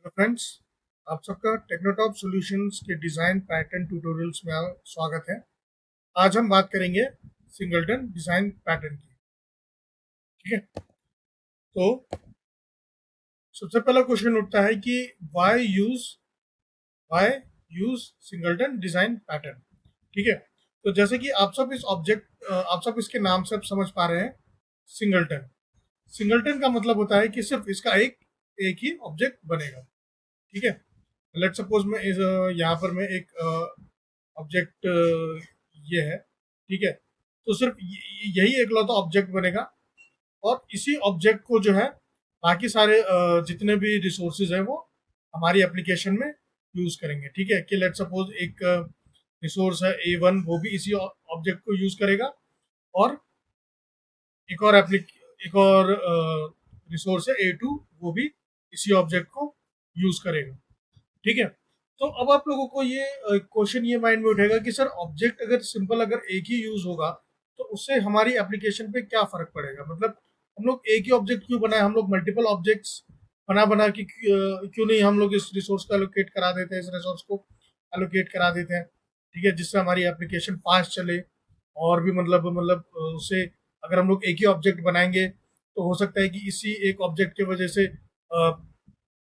तो फ्रेंड्स, आप सबका टेक्नोटॉप सॉल्यूशंस के डिज़ाइन पैटर्न ट्यूटोरियल्स में स्वागत है। आज हम बात करेंगे सिंगलटन डिज़ाइन पैटर्न की। ठीक है, तो सबसे पहला क्वेश्चन उठता है कि why use singleton design pattern. ठीक है, तो जैसे कि आप सब इसके नाम से समझ पा रहे हैं। सिंगलटन सिंगलटन का मतलब होता है कि सिर्फ इसका एक ही ऑब्जेक्ट बनेगा। ठीक है, लेट सपोज मैं यहाँ पर मैं एक ऑब्जेक्ट ये है। ठीक है, तो सिर्फ यही एकलौता ऑब्जेक्ट बनेगा और इसी ऑब्जेक्ट को जो है बाकी सारे जितने भी रिसोर्सेज हैं वो हमारी एप्लीकेशन में यूज करेंगे। ठीक है, कि लेट सपोज एक रिसोर्स है A1, वो भी इसी ऑब्जेक्ट को यूज करेगा और एक और एक और रिसोर्स है A2, वो भी इसी ऑब्जेक्ट को यूज करेगा। ठीक है, तो अब आप लोगों को ये क्वेश्चन ये माइंड में उठेगा कि सर ऑब्जेक्ट अगर सिंपल अगर एक ही यूज होगा तो उससे हमारी एप्लीकेशन पे क्या फर्क पड़ेगा। मतलब हम लोग एक ही ऑब्जेक्ट क्यों बनाए, हम लोग मल्टीपल ऑब्जेक्ट्स बना बना के क्यों नहीं हम लोग इस रिसोर्स को एलोकेट करा देते हैं, इस रिसोर्स को एलोकेट करा देते हैं। ठीक है, जिससे हमारी एप्लीकेशन फास्ट चले और भी उससे अगर हम लोग एक ही ऑब्जेक्ट बनाएंगे तो हो सकता है कि इसी एक ऑब्जेक्ट की वजह से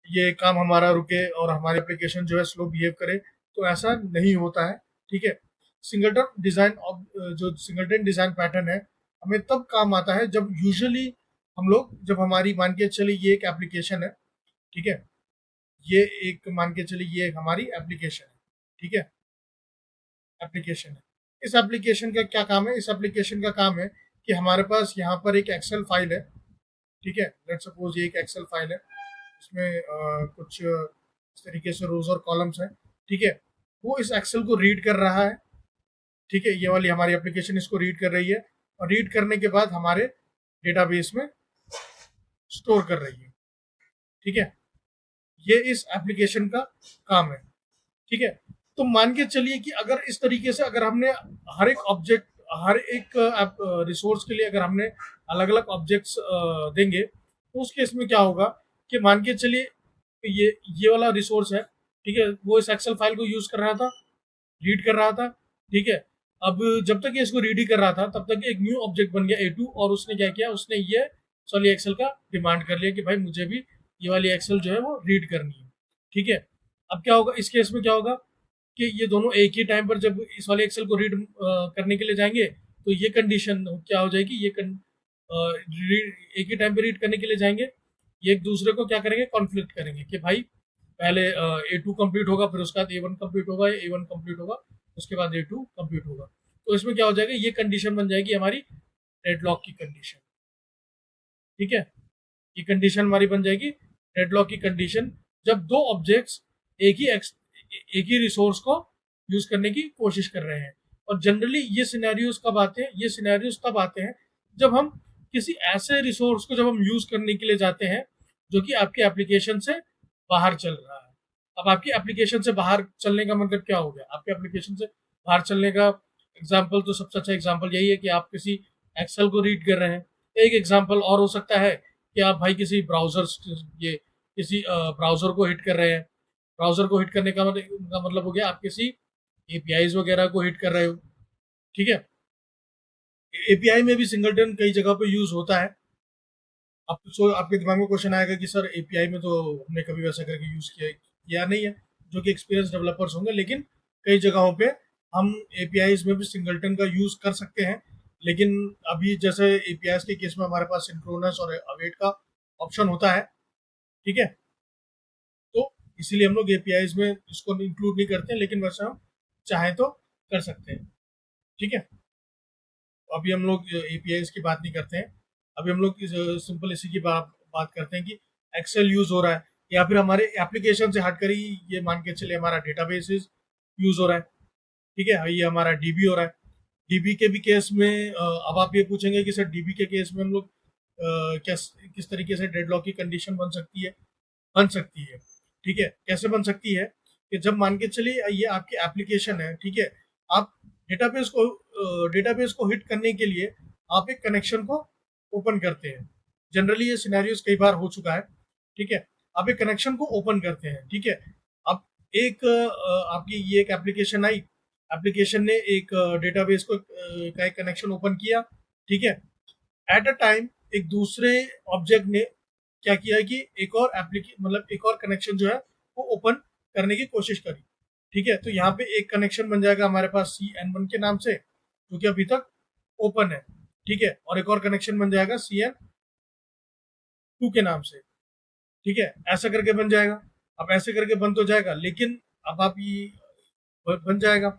ये काम हमारा रुके और हमारी एप्लीकेशन जो है स्लो बिहेव करे। तो ऐसा नहीं होता है। ठीक है, सिंगलटन डिजाइन जो सिंगलटन डिजाइन पैटर्न है हमें तब काम आता है जब यूजुअली हम लोग जब हमारी मान के चलिए ये एक एप्लीकेशन है। ठीक है, ये एक मान के चलिए ये एक हमारी एप्लीकेशन है। ठीक है, एप्लीकेशन है। इस एप्लीकेशन का क्या काम है, इस एप्लीकेशन का काम है कि हमारे पास यहाँ पर एक एक्सेल फाइल है। ठीक है, लेट सपोज ये एक एक्सेल फाइल है, इसमें कुछ इस तरीके से रोज और कॉलम्स हैं। ठीक है, वो इस एक्सेल को रीड कर रहा है। ठीक है, ये वाली हमारी एप्लीकेशन इसको रीड कर रही है और रीड करने के बाद हमारे डेटाबेस में स्टोर कर रही है। ठीक है, ये इस एप्लीकेशन का काम है। ठीक है, तो मान के चलिए कि अगर इस तरीके से अगर हमने हर एक ऑब्जेक्ट हर एक रिसोर्स के लिए अगर हमने अलग अलग ऑब्जेक्ट्स देंगे तो उस केस में क्या होगा कि मान के चलिए ये वाला रिसोर्स है। ठीक है, वो इस एक्सेल फाइल को यूज कर रहा था, रीड कर रहा था। ठीक है, अब जब तक ये इसको रीड ही कर रहा था तब तक एक न्यू ऑब्जेक्ट बन गया A2 और उसने क्या किया, उसने ये सॉरी एक्सेल का डिमांड कर लिया कि भाई मुझे भी ये वाली एक्सेल जो है वो रीड करनी है। ठीक है, अब क्या होगा इस केस में, क्या होगा कि ये दोनों एक ही टाइम पर जब इस वाले एक्सेल को रीड करने के लिए जाएंगे तो ये कंडीशन क्या हो जाएगी, एक ही टाइम पे रीड करने के लिए जाएंगे, ये एक दूसरे को क्या करेंगे, कॉन्फ्लिक्ट करेंगे कि भाई पहले A2 कंप्लीट होगा, फिर उसके बाद A1 कंप्लीट होगा, A1 कंप्लीट होगा, उसके बाद A2 कंप्लीट होगा। तो इसमें क्या हो जाएगा, ये कंडीशन बन जाएगी हमारी डेडलॉक की कंडीशन। ठीक है, ये कंडीशन हमारी बन जाएगी डेडलॉक की कंडीशन जब दो ऑब्जेक्ट्स एक ही रिसोर्स को यूज करने की कोशिश कर रहे हैं। और जनरली ये सिनेरियोज तब आते हैं जब हम किसी ऐसे रिसोर्स को जब हम यूज करने के लिए जाते हैं जो कि आपकी एप्लीकेशन से बाहर चल रहा है। अब आपकी एप्लीकेशन से बाहर चलने का मतलब क्या हो गया, आपके एप्लीकेशन से बाहर चलने का एग्जाम्पल तो सबसे अच्छा एग्जाम्पल यही है कि आप किसी एक्सेल को रीड कर रहे हैं। एक एग्जाम्पल और हो सकता है कि आप भाई किसी ब्राउजर को हिट कर रहे हैं। ब्राउजर को हिट करने का मतलब हो गया आप किसी एपीआईज वगैरह को हिट कर रहे हो। ठीक है, एपीआई में भी सिंगलटन कई जगह पे यूज होता है। आपके दिमाग में क्वेश्चन आएगा कि सर एपीआई में तो हमने कभी वैसा करके यूज किया नहीं है, जो कि एक्सपीरियंस डेवलपर्स होंगे, लेकिन कई जगहों पे हम एपीआईज में भी सिंगलटन का यूज कर सकते हैं। लेकिन अभी जैसे एपीआईज के केस में हमारे पास सिंक्रोनस और अवेट का ऑप्शन होता है। ठीक है, तो इसीलिए हम लोग एपीआईज में इसको इंक्लूड नहीं करते हैं, लेकिन वैसे हम चाहें तो कर सकते हैं। ठीक है, अभी हम लोग एपीआईज की बात नहीं करते हैं। अभी हम लोग सिंपल इसी की बात करते हैं कि एक्सेल यूज हो रहा है या फिर हमारे एप्लीकेशन से हटकर ही ये मान के चले हमारा डेटाबेस यूज हो रहा है। ठीक है, ये हमारा डीबी हो रहा है। डीबी के भी केस में अब आप ये पूछेंगे कि सर डीबी के केस में हम लोग किस तरीके से डेडलॉक की कंडीशन बन सकती है। ठीक है, कैसे बन सकती है कि जब मान के चलिए ये आपकी एप्लीकेशन है। ठीक है, आप डेटाबेस को हिट करने के लिए आप एक कनेक्शन को ओपन करते हैं। जनरली ये सिनेरियोस कई बार हो चुका है। ठीक है, आप एक कनेक्शन को ओपन करते हैं, ठीक है। अब एक आपकी ये एक एप्लीकेशन आई, एप्लीकेशन ने एक डेटाबेस को का एक कनेक्शन ओपन किया, ठीक है। एट अ टाइम एक दूसरे ऑब्जेक्ट ने क्या किया कि एक और मतलब एक और कनेक्शन जो है वो ओपन करने की कोशिश करी, ठीक है। तो यहाँ पे एक कनेक्शन बन जाएगा हमारे पास CN1 के नाम से, जो कि अभी तक ओपन है, ठीक है। और एक और कनेक्शन बन जाएगा CN2 के नाम से, ठीक है। ऐसा करके बन जाएगा। अब ऐसे करके बन तो जाएगा, लेकिन अब आप ये बन जाएगा,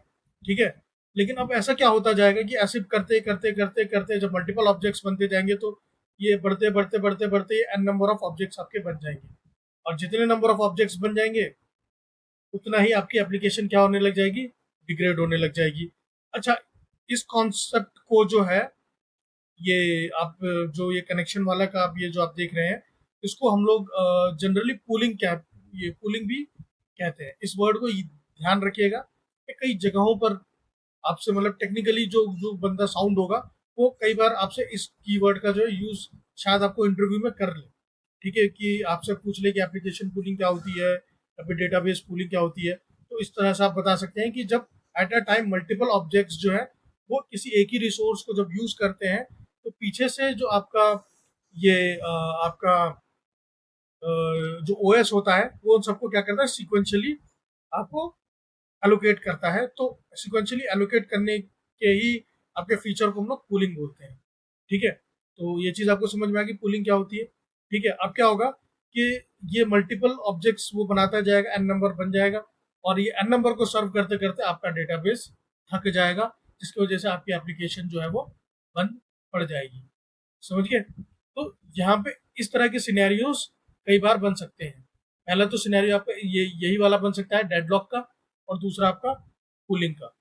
ठीक है। लेकिन अब ऐसा क्या होता जाएगा कि ऐसे करते करते करते करते जब मल्टीपल ऑब्जेक्ट्स बनते जाएंगे तो ये बढ़ते बढ़ते बढ़ते बढ़ते एन नंबर ऑफ ऑब्जेक्ट्स आपके बन जाएंगे, और जितने नंबर ऑफ ऑब्जेक्ट्स बन जाएंगे उतना ही आपकी एप्लीकेशन क्या होने लग जाएगी, डिग्रेड होने लग जाएगी। अच्छा, इस कॉन्सेप्ट को जो है, ये आप जो ये कनेक्शन वाला का आप ये जो आप देख रहे हैं, इसको हम लोग जनरली पूलिंग क्या, ये पूलिंग भी कहते हैं। इस वर्ड को ध्यान रखिएगा कि कई जगहों पर आपसे मतलब टेक्निकली जो जो बंदा साउंड होगा वो कई बार आपसे इस कीवर्ड का जो है यूज शायद आपको इंटरव्यू में कर ले, ठीक है, कि आपसे पूछ ले कि एप्लीकेशन पूलिंग क्या होती है या फिर डेटाबेस पूलिंग क्या होती है। तो इस तरह से आप बता सकते हैं कि जब at a time multiple objects जो है वो किसी एक ही रिसोर्स को जब यूज करते हैं, तो पीछे से जो आपका ये आपका जो ओएस होता है वो उन सबको क्या करता है, सीक्वेंशियली आपको एलोकेट करता है। तो सिक्वेंशियली एलोकेट करने के ही आपके फीचर को हम लोग पूलिंग बोलते हैं, ठीक है। तो ये चीज आपको समझ में आ गई पूलिंग क्या होती है, ठीक है। अब क्या होगा कि ये मल्टीपल ऑब्जेक्ट्स वो बनाता जाएगा, एन नंबर बन जाएगा, और ये एन नंबर को सर्व करते करते आपका डेटाबेस थक जाएगा, जिसकी वजह से आपकी एप्लीकेशन जो है वो बंद पड़ जाएगी। समझ गए? तो यहाँ पे इस तरह के सिनेरियोज कई बार बन सकते हैं। पहला तो सिनेरियो आपका ये यही वाला बन सकता है डेडलॉक का, और दूसरा आपका कूलिंग का,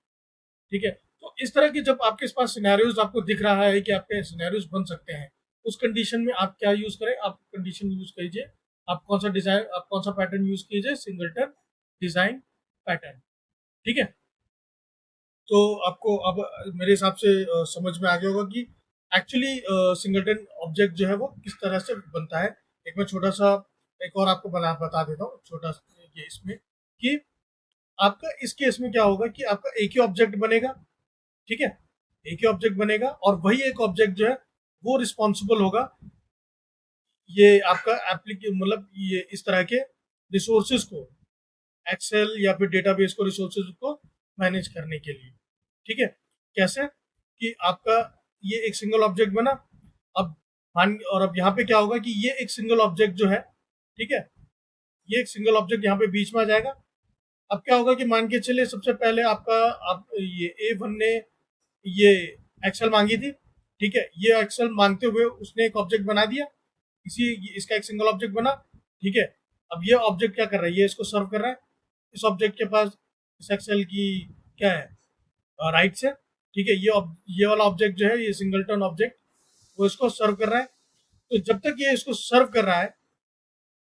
ठीक है। तो इस तरह की जब आपके पास सिनेरियोज आपको दिख रहा है कि आपके सिनेरियोज बन सकते हैं, उस कंडीशन में आप क्या यूज करें, आप कंडीशन यूज कीजिए, आप कौन सा पैटर्न यूज कीजिए, सिंगलटन डिजाइन पैटर्न, ठीक है। तो आपको अब मेरे हिसाब से समझ में आ गया होगा कि एक्चुअली सिंगलटन ऑब्जेक्ट जो है वो किस तरह से बनता है। एक मैं छोटा सा एक और आपको बता देता हूँ छोटा सा ये इसमें कि आपका इस केस में क्या होगा कि आपका एक ही ऑब्जेक्ट बनेगा, ठीक है। एक ही ऑब्जेक्ट बनेगा और वही एक ऑब्जेक्ट जो है वो रिस्पॉन्सिबल होगा ये आपका एप्लीके मतलब ये इस तरह के रिसोर्सेज को, एक्सेल या फिर डेटाबेस को रिसोर्सेज को मैनेज करने के लिए, ठीक है। कैसे कि आपका ये एक सिंगल ऑब्जेक्ट बना, अब मान और अब यहाँ पे क्या होगा कि ये एक सिंगल ऑब्जेक्ट जो है, ठीक है, ये एक सिंगल ऑब्जेक्ट यहाँ पे बीच में आ जाएगा। अब क्या होगा कि मान के चलिए सबसे पहले आपका आप ये A1 ने ये एक्सेल मांगी थी, ठीक है। ये एक्सेल मांगते हुए उसने एक ऑब्जेक्ट बना दिया, इसी इसका एक सिंगल ऑब्जेक्ट बना, ठीक है। अब ये ऑब्जेक्ट क्या कर रहा है, ये इसको सर्व कर रहा है। इस ऑब्जेक्ट के पास इस एक्सेल की क्या है, राइट से, ठीक है। ये वाला ऑब्जेक्ट जो है ये सिंगलटन ऑब्जेक्ट वो इसको सर्व कर रहा है। तो जब तक ये इसको सर्व कर रहा है,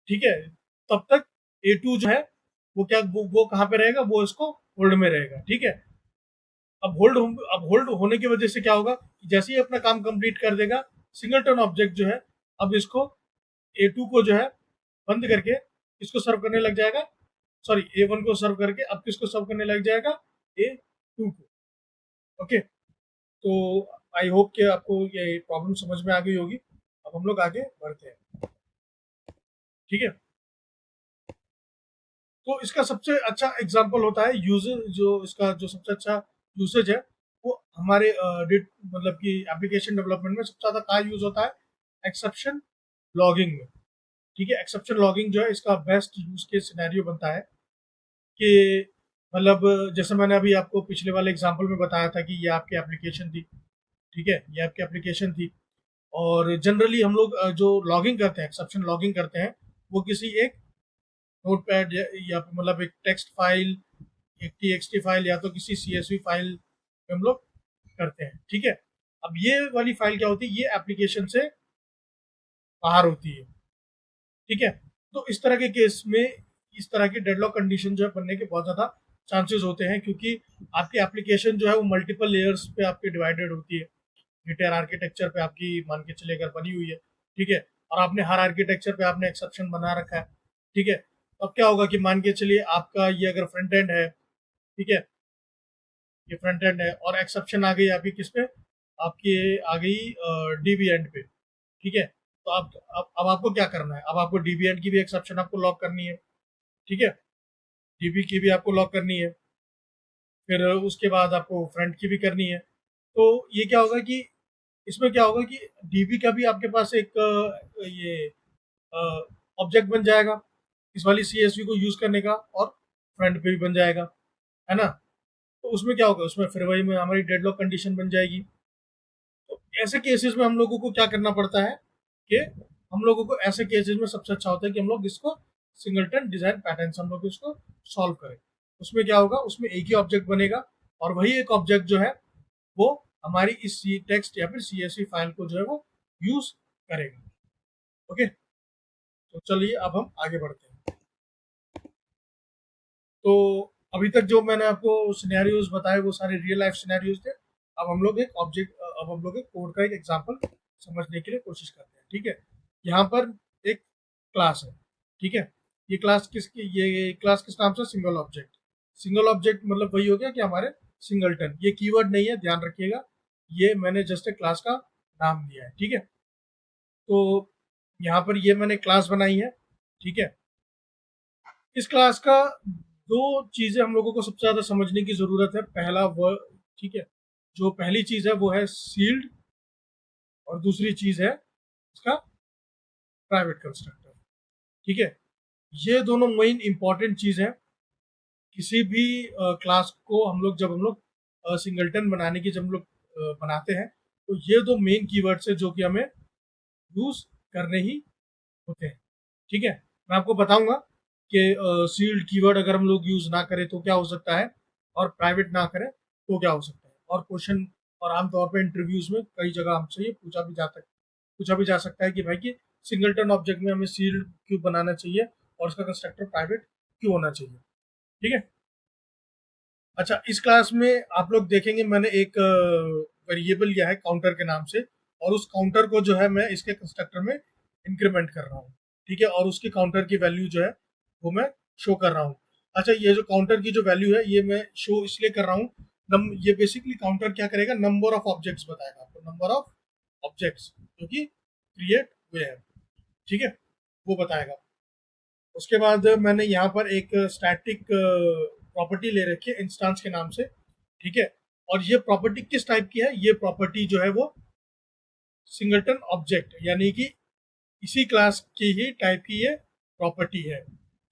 ठीक है, तब तक A2 जो है वो क्या वो कहाँ पे रहेगा, वो इसको होल्ड में रहेगा, ठीक है। अब होल्ड होने की वजह से क्या होगा, जैसे ही अपना काम कंप्लीट कर देगा, सिंगलटन ऑब्जेक्ट जो है अब इसको A2 को जो है बंद करके इसको सर्व करने लग जाएगा, सॉरी A1 को सर्व करके अब किसको सर्व करने लग जाएगा, A2 को, ओके। तो आई होप कि आपको ये प्रॉब्लम समझ में आ गई होगी। अब हम लोग आगे बढ़ते हैं, ठीक है। तो इसका सबसे अच्छा एग्जांपल होता है यूजर, जो इसका जो सबसे अच्छा यूसेज है वो हमारे मतलब कि एप्लीकेशन डेवलपमेंट में सबसे ज़्यादा कहाँ यूज होता है, एक्सेप्शन लॉगिंग में, ठीक है। एक्सेप्शन लॉगिंग जो है इसका बेस्ट यूज के सिनेरियो बनता है कि मतलब जैसे मैंने अभी आपको पिछले वाले एग्जांपल में बताया था कि ये आपकी एप्लीकेशन थी, ठीक है, ये आपकी एप्लीकेशन थी। और जनरली हम लोग जो लॉगिंग करते हैं, एक्सेप्शन लॉगिंग करते हैं, वो किसी एक नोटपैड या फिर मतलब एक टेक्स्ट फाइल, एक टीएक्सटी फाइल या तो किसी सीएसवी फाइल में हम लोग करते हैं, ठीक है। अब ये वाली फाइल क्या होती है, ये एप्लीकेशन से बाहर होती है, ठीक है। तो इस तरह के केस में इस तरह की डेडलॉक कंडीशन जो है बनने के बहुत ज़्यादा चांसेस होते हैं, क्योंकि आपकी एप्लीकेशन जो है वो मल्टीपल लेयर्स पे आपकी डिवाइडेड होती है। गिटार आर्किटेक्चर पे आपकी मान के चले अगर बनी हुई है, ठीक है, और आपने हर आर्किटेक्चर पे आपने एक्सेप्शन बना रखा है, ठीक है। अब क्या होगा कि मान के चलिए आपका ये अगर फ्रंट एंड है, ठीक है, ये फ्रंट एंड है और एक्सेप्शन आ गई आपकी किस पे, आपकी आ गई डीबी एंड पे, ठीक है। तो अब आपको क्या करना है, अब आपको डीबी एंड की भी एक्सेप्शन आपको लॉक करनी है, ठीक है, डीबी की भी आपको लॉक करनी है, फिर उसके बाद आपको फ्रंट की भी करनी है। तो ये क्या होगा कि इसमें क्या होगा कि डीबी का भी आपके पास एक ये ऑब्जेक्ट बन जाएगा इस वाली सीएसवी को यूज करने का, और फ्रंट पे भी बन जाएगा, है ना। तो उसमें क्या होगा, उसमें फिर वही में हमारी डेडलॉक कंडीशन बन जाएगी। तो ऐसे केसेस में हम लोगों को क्या करना पड़ता है कि हम लोगों को ऐसे केसेस में सबसे अच्छा होता है कि हम लोग इसको सिंगलटन डिजाइन पैटर्न हम लोग इसको सॉल्व करें। उसमें क्या होगा, उसमें एक ही ऑब्जेक्ट बनेगा और वही एक ऑब्जेक्ट जो है वो हमारी इस टेक्स्ट या फिर सीएसवी फाइल को जो है वो यूज करेगा। ओके, तो चलिए अब हम आगे बढ़ते हैं। तो अभी तक जो मैंने आपको सिनेरियोज बताए वो सारे रियल लाइफ सिनेरियोज थे। अब हम लोग एक कोड का एक एग्जांपल समझने के लिए कोशिश करते हैं, ठीक है। यहाँ पर एक क्लास है, ठीक है। ये क्लास किस नाम से, सिंगल ऑब्जेक्ट। सिंगल ऑब्जेक्ट मतलब वही हो गया कि हमारे सिंगलटन, ये कीवर्ड नहीं है, ध्यान रखिएगा, ये मैंने जस्ट एक क्लास का नाम दिया है, ठीक है। तो यहाँ पर ये मैंने क्लास बनाई है, ठीक है। इस क्लास का दो चीजें हम लोगों को सबसे ज्यादा समझने की जरूरत है। पहला वो, ठीक है, जो पहली चीज है वो है सील्ड, और दूसरी चीज है इसका प्राइवेट कंस्ट्रक्टर, ठीक है। ये दोनों मेन इंपॉर्टेंट चीज है किसी भी क्लास को। हम लोग सिंगलटन बनाने की जब हम लोग बनाते हैं तो ये दो मेन कीवर्ड्स है जो कि हमें यूज करने ही होते हैं, ठीक है। मैं आपको बताऊंगा कि सील्ड कीवर्ड अगर हम लोग यूज ना करें तो क्या हो सकता है, और प्राइवेट ना करें तो क्या हो सकता है। और क्वेश्चन और आमतौर पर इंटरव्यूज में कई जगह हमसे ये पूछा भी जा सकता है कि भाई कि सिंगलटन ऑब्जेक्ट में हमें सील्ड क्यों बनाना चाहिए और उसका कंस्ट्रक्टर प्राइवेट क्यों होना चाहिए, ठीक है। अच्छा, इस क्लास में आप लोग देखेंगे मैंने एक वेरिएबल लिया है काउंटर के नाम से, और उस काउंटर को जो है मैं इसके कंस्ट्रक्टर में इंक्रीमेंट कर रहा हूँ, ठीक है। और उसके काउंटर की वैल्यू जो है वो मैं शो कर रहा हूँ। अच्छा, ये जो काउंटर की जो वैल्यू है ये मैं शो इसलिए कर रहा हूँ, ये बेसिकली काउंटर क्या करेगा, नंबर ऑफ ऑब्जेक्ट्स बताएगा आपको, नंबर ऑफ ऑब्जेक्ट्स जो कि क्रिएट हुए हैं, ठीक है, वो बताएगा। उसके बाद मैंने यहाँ पर एक स्टैटिक प्रॉपर्टी ले रखी है इंस्टांस के नाम से, ठीक है। और ये प्रॉपर्टी किस टाइप की है, ये प्रॉपर्टी जो है वो सिंगलटन ऑब्जेक्ट यानी कि इसी क्लास की ही टाइप की ये प्रॉपर्टी है,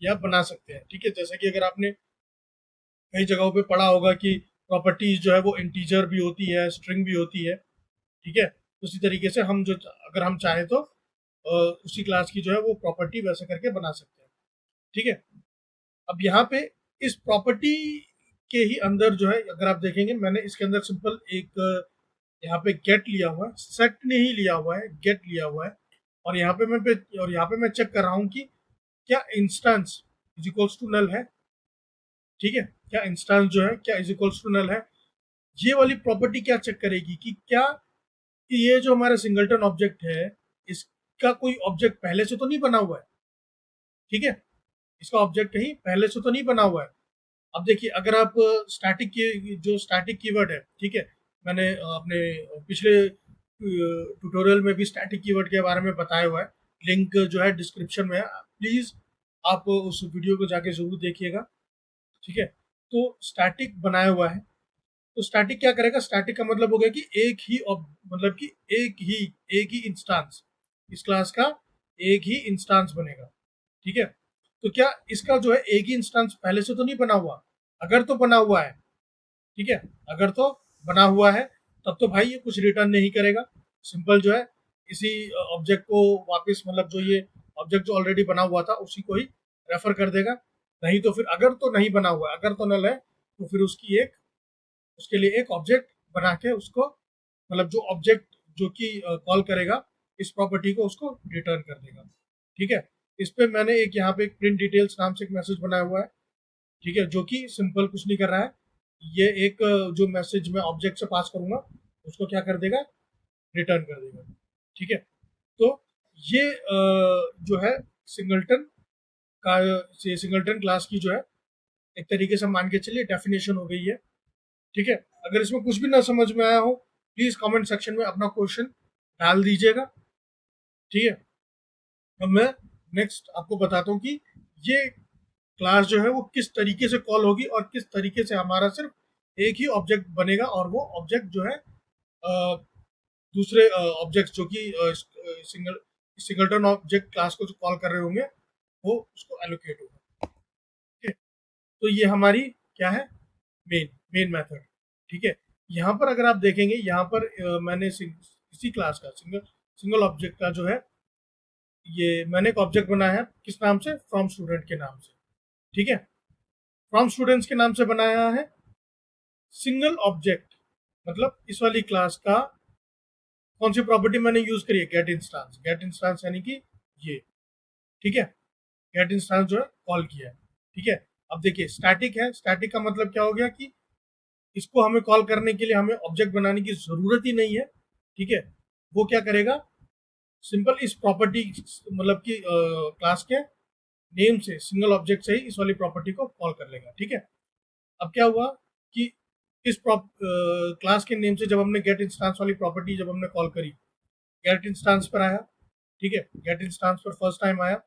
या बना सकते हैं, ठीक है। जैसे कि अगर आपने कई जगहों पे पढ़ा होगा कि प्रॉपर्टीज जो है वो इंटीजर भी होती है, स्ट्रिंग भी होती है, ठीक है। उसी तरीके से हम जो अगर हम चाहें तो उसी क्लास की जो है वो प्रॉपर्टी वैसे करके बना सकते हैं, ठीक है। अब यहाँ पे इस प्रॉपर्टी के ही अंदर जो है अगर आप देखेंगे मैंने इसके अंदर सिंपल एक यहाँ पे गेट लिया हुआ है, सेट नहीं लिया हुआ है, गेट लिया हुआ है। और यहाँ पे मैं चेक कर रहा हूँ कि क्या instance is equals to null है, ठीक है। क्या इंस्टेंस जो है क्या इज इक्वल्स टू नल है, ये वाली प्रॉपर्टी क्या चेक करेगी कि क्या कि ये जो हमारा सिंगलटन ऑब्जेक्ट है इसका कोई ऑब्जेक्ट पहले से तो नहीं बना हुआ है, ठीक है। इसका ऑब्जेक्ट कहीं पहले से तो नहीं बना हुआ है। अब देखिए अगर आप स्टैटिक की जो स्टैटिक कीवर्ड है, ठीक है, मैंने अपने पिछले ट्यूटोरियल में भी स्टैटिक कीवर्ड के बारे में बताया हुआ है, लिंक जो है डिस्क्रिप्शन में है, प्लीज आप उस वीडियो को जाके जरूर देखिएगा, ठीक है। तो स्टैटिक बनाया हुआ है, तो स्टैटिक क्या करेगा, स्टैटिक का मतलब हो गया कि मतलब कि एक ही इंस्टांस, इस क्लास का एक ही इंस्टांस बनेगा, ठीक है। तो क्या इसका जो है एक ही इंस्टांस पहले से तो नहीं बना हुआ, अगर तो बना हुआ है, ठीक है, अगर तो बना हुआ है तब तो भाई ये कुछ रिटर्न नहीं करेगा, सिंपल जो है इसी ऑब्जेक्ट को वापस, मतलब जो ये ऑब्जेक्ट जो ऑलरेडी बना हुआ था उसी को ही रेफर कर देगा। नहीं तो फिर अगर तो नहीं बना हुआ है, अगर तो नल है तो फिर उसके लिए एक ऑब्जेक्ट बना के उसको, मतलब जो ऑब्जेक्ट जो कि कॉल करेगा इस प्रॉपर्टी को उसको रिटर्न कर देगा, ठीक है। इस पे मैंने एक यहाँ पे एक प्रिंट डिटेल्स नाम से एक मैसेज बनाया हुआ है, ठीक है, जो कि सिंपल कुछ नहीं कर रहा है, ये एक जो मैसेज मैं ऑब्जेक्ट से पास करूंगा उसको क्या कर देगा, रिटर्न कर देगा, ठीक है। तो ये जो है सिंगलटन का ये सिंगलटन क्लास की जो है एक तरीके से मान के चलिए डेफिनेशन हो गई है। ठीक है, अगर इसमें कुछ भी ना समझ में आया हो प्लीज कमेंट सेक्शन में अपना क्वेश्चन डाल दीजिएगा। ठीक है, अब मैं नेक्स्ट आपको बताता हूँ कि ये क्लास जो है वो किस तरीके से कॉल होगी और किस तरीके से हमारा सिर्फ एक ही ऑब्जेक्ट बनेगा और वो ऑब्जेक्ट जो है दूसरे ऑब्जेक्ट जो कि सिंगल सिंगलटन ऑब्जेक्ट क्लास को जो कॉल कर रहे होंगे वो उसको एलोकेट होगा। ठीक है, तो ये हमारी क्या है, मेन मेन मेथड। ठीक है, यहाँ पर अगर आप देखेंगे यहाँ पर मैंने इसी क्लास का सिंगल सिंगल ऑब्जेक्ट का जो है ये मैंने एक ऑब्जेक्ट बनाया है किस नाम से, फ्रॉम स्टूडेंट के नाम से। ठीक है, फ्रॉम स्टूडेंट्स के नाम से बनाया है सिंगल ऑब्जेक्ट, मतलब इस वाली क्लास का कौन सी प्रॉपर्टी मैंने यूज करी है, गेट इंस्टांस। गेट इंस्टांस यानी कि ये, ठीक है, गेट इंस्टांस जो है कॉल किया है। ठीक है, अब देखिए स्टैटिक है, स्टैटिक का मतलब क्या हो गया कि इसको हमें कॉल करने के लिए हमें ऑब्जेक्ट बनाने की जरूरत ही नहीं है। ठीक है, वो क्या करेगा, सिंपल इस प्रॉपर्टी मतलब कि क्लास के नेम से सिंगल ऑब्जेक्ट से ही इस वाली प्रॉपर्टी को कॉल कर लेगा। ठीक है, अब क्या हुआ कि इस क्लास के नेम से जब हमने गेट इंस्टांस वाली प्रॉपर्टी जब हमने कॉल करी, गेट इंस्टांस पर आया। ठीक है, गेट इंस्टांस पर फर्स्ट टाइम आया,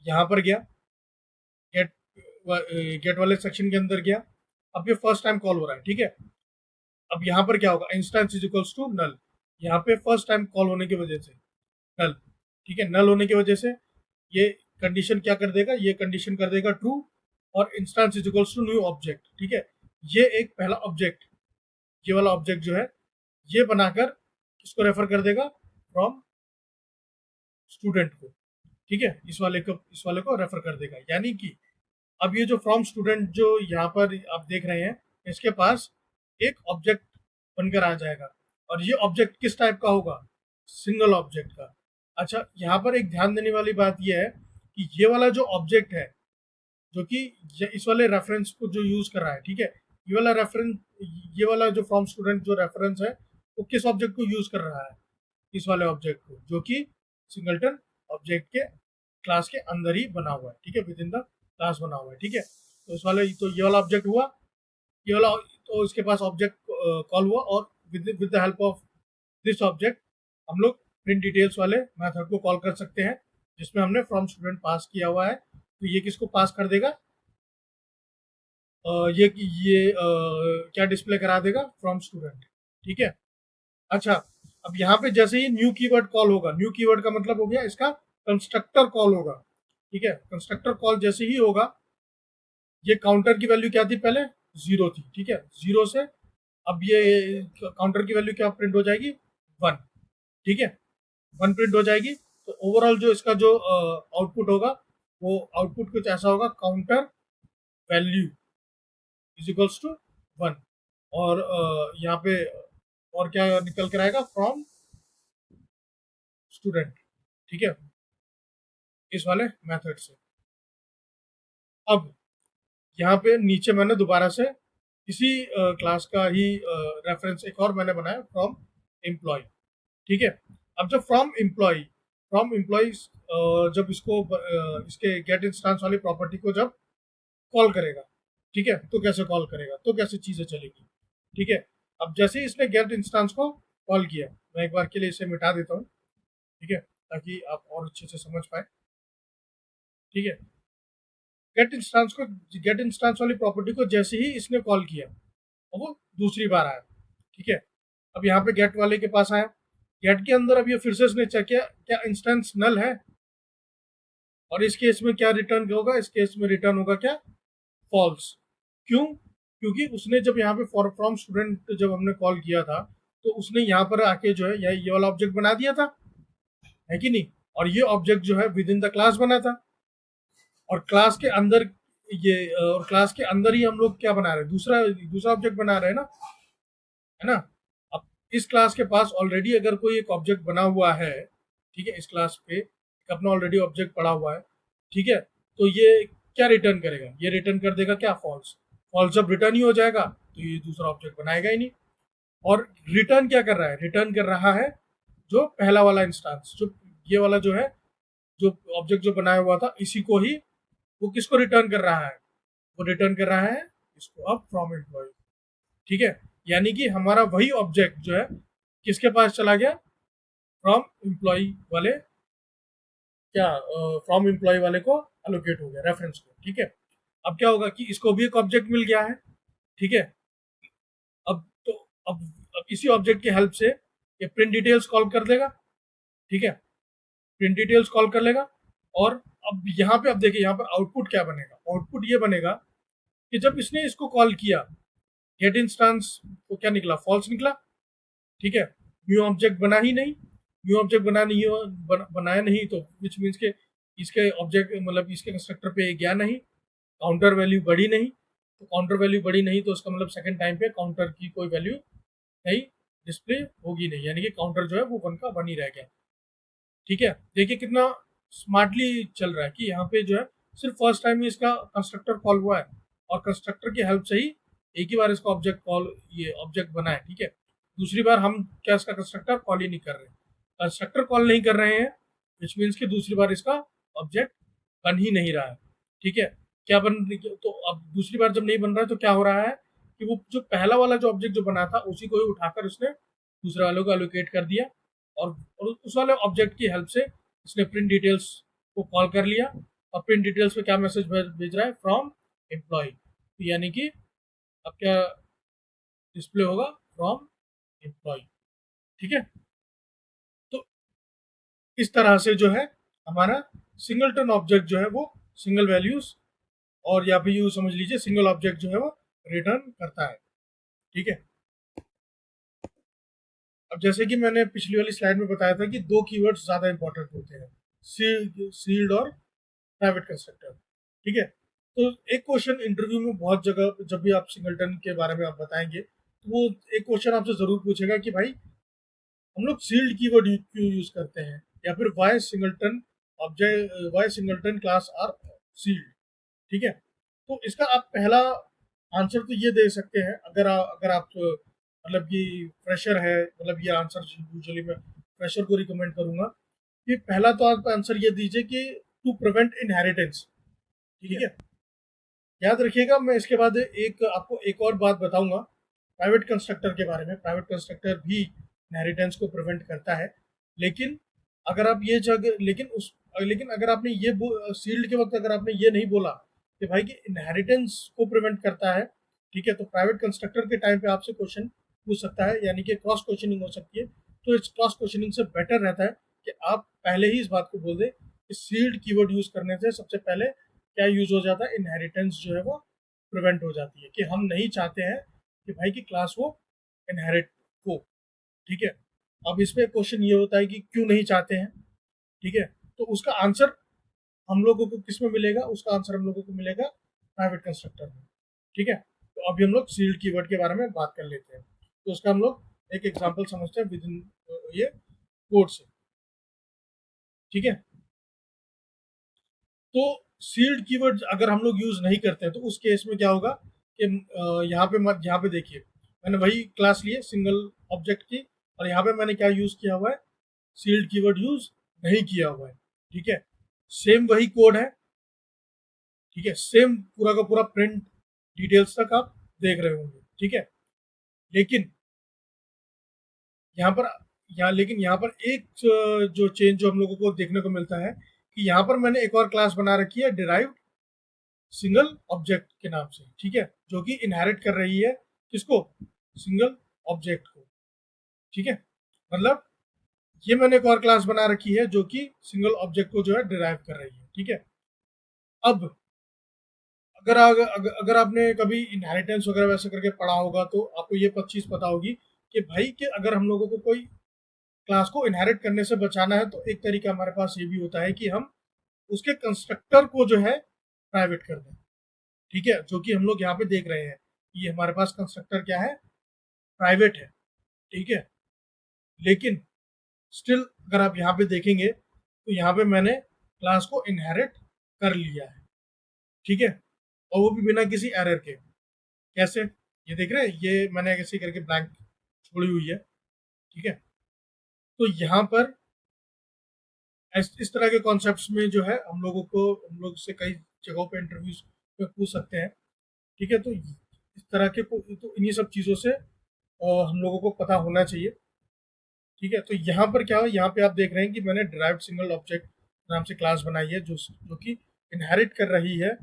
यहाँ पर गया, गेट गेट वाले सेक्शन के अंदर गया, अब ये फर्स्ट टाइम कॉल हो रहा है। ठीक है, अब यहाँ पर क्या होगा, instance is equals to null, यहाँ पे फर्स्ट टाइम कॉल होने की वजह से नल। ठीक है, नल होने की वजह से ये कंडीशन क्या कर देगा, ये कंडीशन कर देगा ट्रू, और instance is equals to new object. ठीक है, ये एक पहला ऑब्जेक्ट, ये वाला ऑब्जेक्ट जो है ये बनाकर किसको रेफर कर देगा, फ्रॉम स्टूडेंट को। ठीक है, इस वाले को रेफर कर देगा, यानी कि अब ये जो फ्रॉम स्टूडेंट जो यहाँ पर आप देख रहे हैं इसके पास एक ऑब्जेक्ट बनकर आ जाएगा, और ये ऑब्जेक्ट किस टाइप का होगा, सिंगल ऑब्जेक्ट का। अच्छा, यहाँ पर एक ध्यान देने वाली बात यह है कि ये वाला जो ऑब्जेक्ट है जो कि इस वाले रेफरेंस को जो यूज कर रहा है, ठीक है, ये वाला रेफरेंस, ये वाला जो फ्रॉम स्टूडेंट जो रेफरेंस है वो किस ऑब्जेक्ट को यूज कर रहा है, इस वाले ऑब्जेक्ट को जो कि सिंगलटन ऑब्जेक्ट के क्लास के अंदर ही बना हुआ है। ठीक है, विद इन द क्लास बना हुआ है। ठीक है, तो इस वाले तो ये वाला ऑब्जेक्ट हुआ, ये वाला तो इसके पास ऑब्जेक्ट कॉल हुआ, और with the help of this object हम लोग प्रिंट डिटेल्स वाले मेथड को कॉल कर सकते हैं जिसमें हमने फ्रॉम स्टूडेंट पास किया हुआ है। तो ये किसको पास कर देगा, ये क्या डिस्प्ले करा देगा, फ्रॉम स्टूडेंट। ठीक है, अच्छा, अब यहाँ पे जैसे ही न्यू कीवर्ड कॉल होगा, न्यू कीवर्ड का मतलब हो गया इसका कंस्ट्रक्टर कॉल होगा। ठीक है, कंस्ट्रक्टर कॉल जैसे ही होगा, ये काउंटर की वैल्यू क्या थी पहले, जीरो थी। ठीक है, जीरो से अब ये काउंटर की वैल्यू क्या प्रिंट हो जाएगी, वन। ठीक है, वन प्रिंट हो जाएगी, तो ओवरऑल जो इसका जो आउटपुट होगा वो आउटपुट कुछ ऐसा होगा, counter value is equals to one, और यहाँ पे और क्या निकल कर आएगा, फ्रॉम स्टूडेंट। ठीक है, इस वाले मेथड से। अब यहाँ पे नीचे मैंने दोबारा से इसी क्लास का ही रेफरेंस एक और मैंने बनाया, फ्रॉम एम्प्लॉय। ठीक है, अब जब फ्रॉम एम्प्लॉय जब इसको इसके गेट इंस्टांस वाली प्रॉपर्टी को जब कॉल करेगा, ठीक है, तो कैसे कॉल करेगा, तो कैसे चीजें चलेगी। ठीक है, अब जैसे ही इसने गेट इंस्टांस को कॉल किया, मैं एक बार के लिए इसे मिटा देता हूँ। ठीक है, ताकि आप और अच्छे से समझ पाए। ठीक है, गेट इंस्टांस वाली प्रॉपर्टी को जैसे ही इसने कॉल किया और वो दूसरी बार आया। ठीक है, अब यहाँ पे गेट वाले के पास आया, गेट के अंदर अब ये फिर से इसने चेक किया क्या इंस्टेंस नल है, और इस केस में क्या रिटर्न होगा, इस केस में रिटर्न होगा क्या, फॉल्स। क्यों, क्योंकि उसने जब यहाँ पे फॉर फ्रॉम स्टूडेंट जब हमने कॉल किया था तो उसने यहाँ पर आके जो है ये वाला ऑब्जेक्ट बना दिया था, है कि नहीं, और ये ऑब्जेक्ट जो है विद इन द क्लास बना था, और क्लास के अंदर ये और क्लास के अंदर ही हम लोग क्या बना रहे हैं, दूसरा दूसरा ऑब्जेक्ट बना रहे हैं ना, है ना। अब इस क्लास के पास ऑलरेडी अगर कोई एक ऑब्जेक्ट बना हुआ है, ठीक है, इस क्लास पे एक अपना ऑलरेडी ऑब्जेक्ट पड़ा हुआ है, ठीक है, तो ये क्या रिटर्न करेगा, ये रिटर्न कर देगा क्या, फॉल्स। फॉल्स जब रिटर्न ही हो जाएगा तो ये दूसरा ऑब्जेक्ट बनाएगा ही नहीं। और रिटर्न क्या कर रहा है, रिटर्न कर रहा है जो पहला वाला इंस्टांस, जो ये वाला जो है, जो ऑब्जेक्ट जो बनाया हुआ था इसी को ही वो किसको रिटर्न कर रहा है? वो रिटर्न कर रहा है इसको अब फ्रॉम एम्प्लॉय। ठीक है, यानी कि हमारा वही ऑब्जेक्ट जो है किसके पास चला गया? फ्रॉम एम्प्लॉय वाले, क्या फ्रॉम एम्प्लॉय वाले को अलोकेट हो गया, रेफरेंस को। ठीक है, अब क्या होगा कि इसको भी एक ऑब्जेक्ट मिल गया है। ठीक है, अब तो अब इसी ऑब्जेक्ट की हेल्प से ये प्रिंट डिटेल्स कॉल कर देगा। ठीक है, प्रिंट डिटेल्स कॉल कर लेगा। और अब यहाँ पे, अब देखिए यहाँ पर आउटपुट क्या बनेगा? आउटपुट ये बनेगा कि जब इसने इसको कॉल किया, गेट इंस्टांस, तो क्या निकला? फॉल्स निकला। ठीक है, न्यू ऑब्जेक्ट बना ही नहीं, न्यू ऑब्जेक्ट बना नहीं हो, बनाया नहीं, तो विच मीन्स के इसके ऑब्जेक्ट मतलब इसके कंस्ट्रक्टर पे गया नहीं, काउंटर वैल्यू बढ़ी नहीं। तो काउंटर वैल्यू बढ़ी नहीं तो उसका मतलब सेकंड टाइम पे काउंटर की कोई वैल्यू नहीं डिस्प्ले होगी नहीं, यानी कि काउंटर जो है वो 1 का 1 ही रह गया। ठीक है, देखिए कितना स्मार्टली चल रहा है कि यहाँ पे जो है सिर्फ फर्स्ट टाइम ही इसका कंस्ट्रक्टर कॉल हुआ है, और कंस्ट्रक्टर की हेल्प से ही एक ही बार इसका ऑब्जेक्ट कॉल, ये ऑब्जेक्ट बना है। ठीक है, दूसरी बार हम क्या इसका कंस्ट्रक्टर कॉल ही नहीं कर रहे हैं, कंस्ट्रक्टर कॉल नहीं कर रहे हैं, विच मीन्स कि दूसरी बार इसका ऑब्जेक्ट बन ही नहीं रहा है। ठीक है, क्या बन, तो अब दूसरी बार जब नहीं बन रहा है तो क्या हो रहा है कि वो जो पहला वाला जो ऑब्जेक्ट जो बना था उसी को ही उठाकर उसने दूसरे वालों को एलोकेट कर दिया, और उस वाले ऑब्जेक्ट की हेल्प से इसने प्रिंट डिटेल्स को कॉल कर लिया। और प्रिंट डिटेल्स पे क्या मैसेज भेज रहा है? From employ. तो यानी कि अब क्या डिस्प्ले होगा? From employ. ठीक है, तो इस तरह से जो है हमारा सिंगलटन ऑब्जेक्ट जो है वो सिंगल वैल्यूज, और या फिर यूँ समझ लीजिए सिंगल ऑब्जेक्ट जो है वो रिटर्न करता है। ठीक है, अब जैसे कि मैंने पिछली वाली स्लाइड में बताया था कि दो कीवर्ड्स ज़्यादा इंपॉर्टेंट होते हैं, सील्ड और प्राइवेट कंस्ट्रक्टर। ठीक है, तो एक क्वेश्चन इंटरव्यू में बहुत जगह जब भी आप सिंगलटन के बारे में आप बताएंगे तो वो एक क्वेश्चन आपसे जरूर पूछेगा कि भाई हम लोग सील्ड कीवर्ड क्यों यूज करते हैं, या फिर why singleton object, why singleton class are sealed. ठीक है, तो इसका आप पहला आंसर तो ये दे सकते हैं, अगर आप मतलब कि फ्रेशर है, मतलब ये आंसर यूजुअली मैं फ्रेशर को रिकमेंड करूंगा कि पहला तो आप आंसर ये दीजिए कि टू प्रिवेंट इनहेरिटेंस। ठीक है, याद रखिएगा, मैं इसके बाद एक आपको एक और बात बताऊंगा प्राइवेट कंस्ट्रक्टर के बारे में। प्राइवेट कंस्ट्रक्टर भी इनहेरिटेंस को प्रिवेंट करता है, लेकिन अगर आप ये जगह लेकिन अगर आपने ये सील्ड के वक्त अगर आपने ये नहीं बोला कि भाई कि इनहेरिटेंस को प्रिवेंट करता है, ठीक है, तो प्राइवेट कंस्ट्रक्टर के टाइम पे आपसे क्वेश्चन पूछ सकता है, यानी कि क्रॉस क्वेश्चनिंग हो सकती है। तो इस क्रॉस क्वेश्चनिंग से बेटर रहता है कि आप पहले ही इस बात को बोल दें कि सील्ड कीवर्ड यूज करने से सबसे पहले क्या यूज हो जाता है? इनहेरिटेंस जो है वो प्रिवेंट हो जाती है, कि हम नहीं चाहते हैं कि भाई की क्लास वो इनहेरिट हो। ठीक है, अब इसमें क्वेश्चन ये होता है कि क्यों नहीं चाहते हैं। ठीक है, तो उसका आंसर हम लोगों को किस में मिलेगा? उसका आंसर हम लोगों को मिलेगा प्राइवेट कंस्ट्रक्टर में। ठीक है, तो अभी हम लोग सील्ड कीवर्ड के बारे में बात कर लेते हैं। तो उसका हम लोग एक एग्जांपल समझते हैं विद इन ये कोड से। ठीक है, तो सील्ड कीवर्ड अगर हम लोग यूज नहीं करते हैं तो उस केस में क्या होगा कि यहाँ पे देखिए, मैंने वही क्लास लिए सिंगल ऑब्जेक्ट की, और यहाँ पे मैंने क्या यूज किया हुआ है? सील्ड कीवर्ड यूज नहीं किया हुआ है। ठीक है, सेम वही कोड है। ठीक है, सेम पूरा का पूरा प्रिंट डिटेल्स तक आप देख रहे होंगे। ठीक है, लेकिन यहाँ पर लेकिन यहाँ पर एक जो चेंज जो हम लोगों को देखने को मिलता है कि यहाँ पर मैंने एक और क्लास बना रखी है डिराइव्ड सिंगल ऑब्जेक्ट के नाम से। ठीक है, जो कि इनहेरिट कर रही है किसको? सिंगल ऑब्जेक्ट को। ठीक है, मतलब ये मैंने एक और क्लास बना रखी है जो कि सिंगल ऑब्जेक्ट को जो है डिराइव कर रही है। ठीक है, अब अगर आपने कभी इनहेरिटेंस वगैरह वैसे करके पढ़ा होगा तो आपको ये चीज पता होगी कि भाई कि अगर हम लोगों को कोई क्लास को इनहेरिट करने से बचाना है तो एक तरीका हमारे पास ये भी होता है कि हम उसके कंस्ट्रक्टर को जो है प्राइवेट कर दें। ठीक है, जो कि हम लोग यहाँ पे देख रहे हैं, ये हमारे पास कंस्ट्रक्टर क्या है? प्राइवेट है। ठीक है, लेकिन स्टिल अगर आप यहाँ पे देखेंगे तो यहाँ पे मैंने क्लास को इनहेरिट कर लिया है। ठीक है, और वो भी बिना किसी एरर के। कैसे? ये देख रहे हैं, ये मैंने ऐसे करके ब्लैंक छोड़ी हुई है। ठीक है, तो यहाँ पर इस तरह के कॉन्सेप्ट्स में जो है हम लोग से कई जगहों पे इंटरव्यूज पे पूछ सकते हैं। ठीक है, तो इस तरह के तो इन्हीं सब चीज़ों से हम लोगों को पता होना चाहिए। ठीक है, तो यहाँ पर क्या है, यहाँ पे आप देख रहे हैं कि मैंने ड्राइव्ड सिंगल ऑब्जेक्ट नाम से क्लास बनाई है जो कि इनहेरिट कर रही है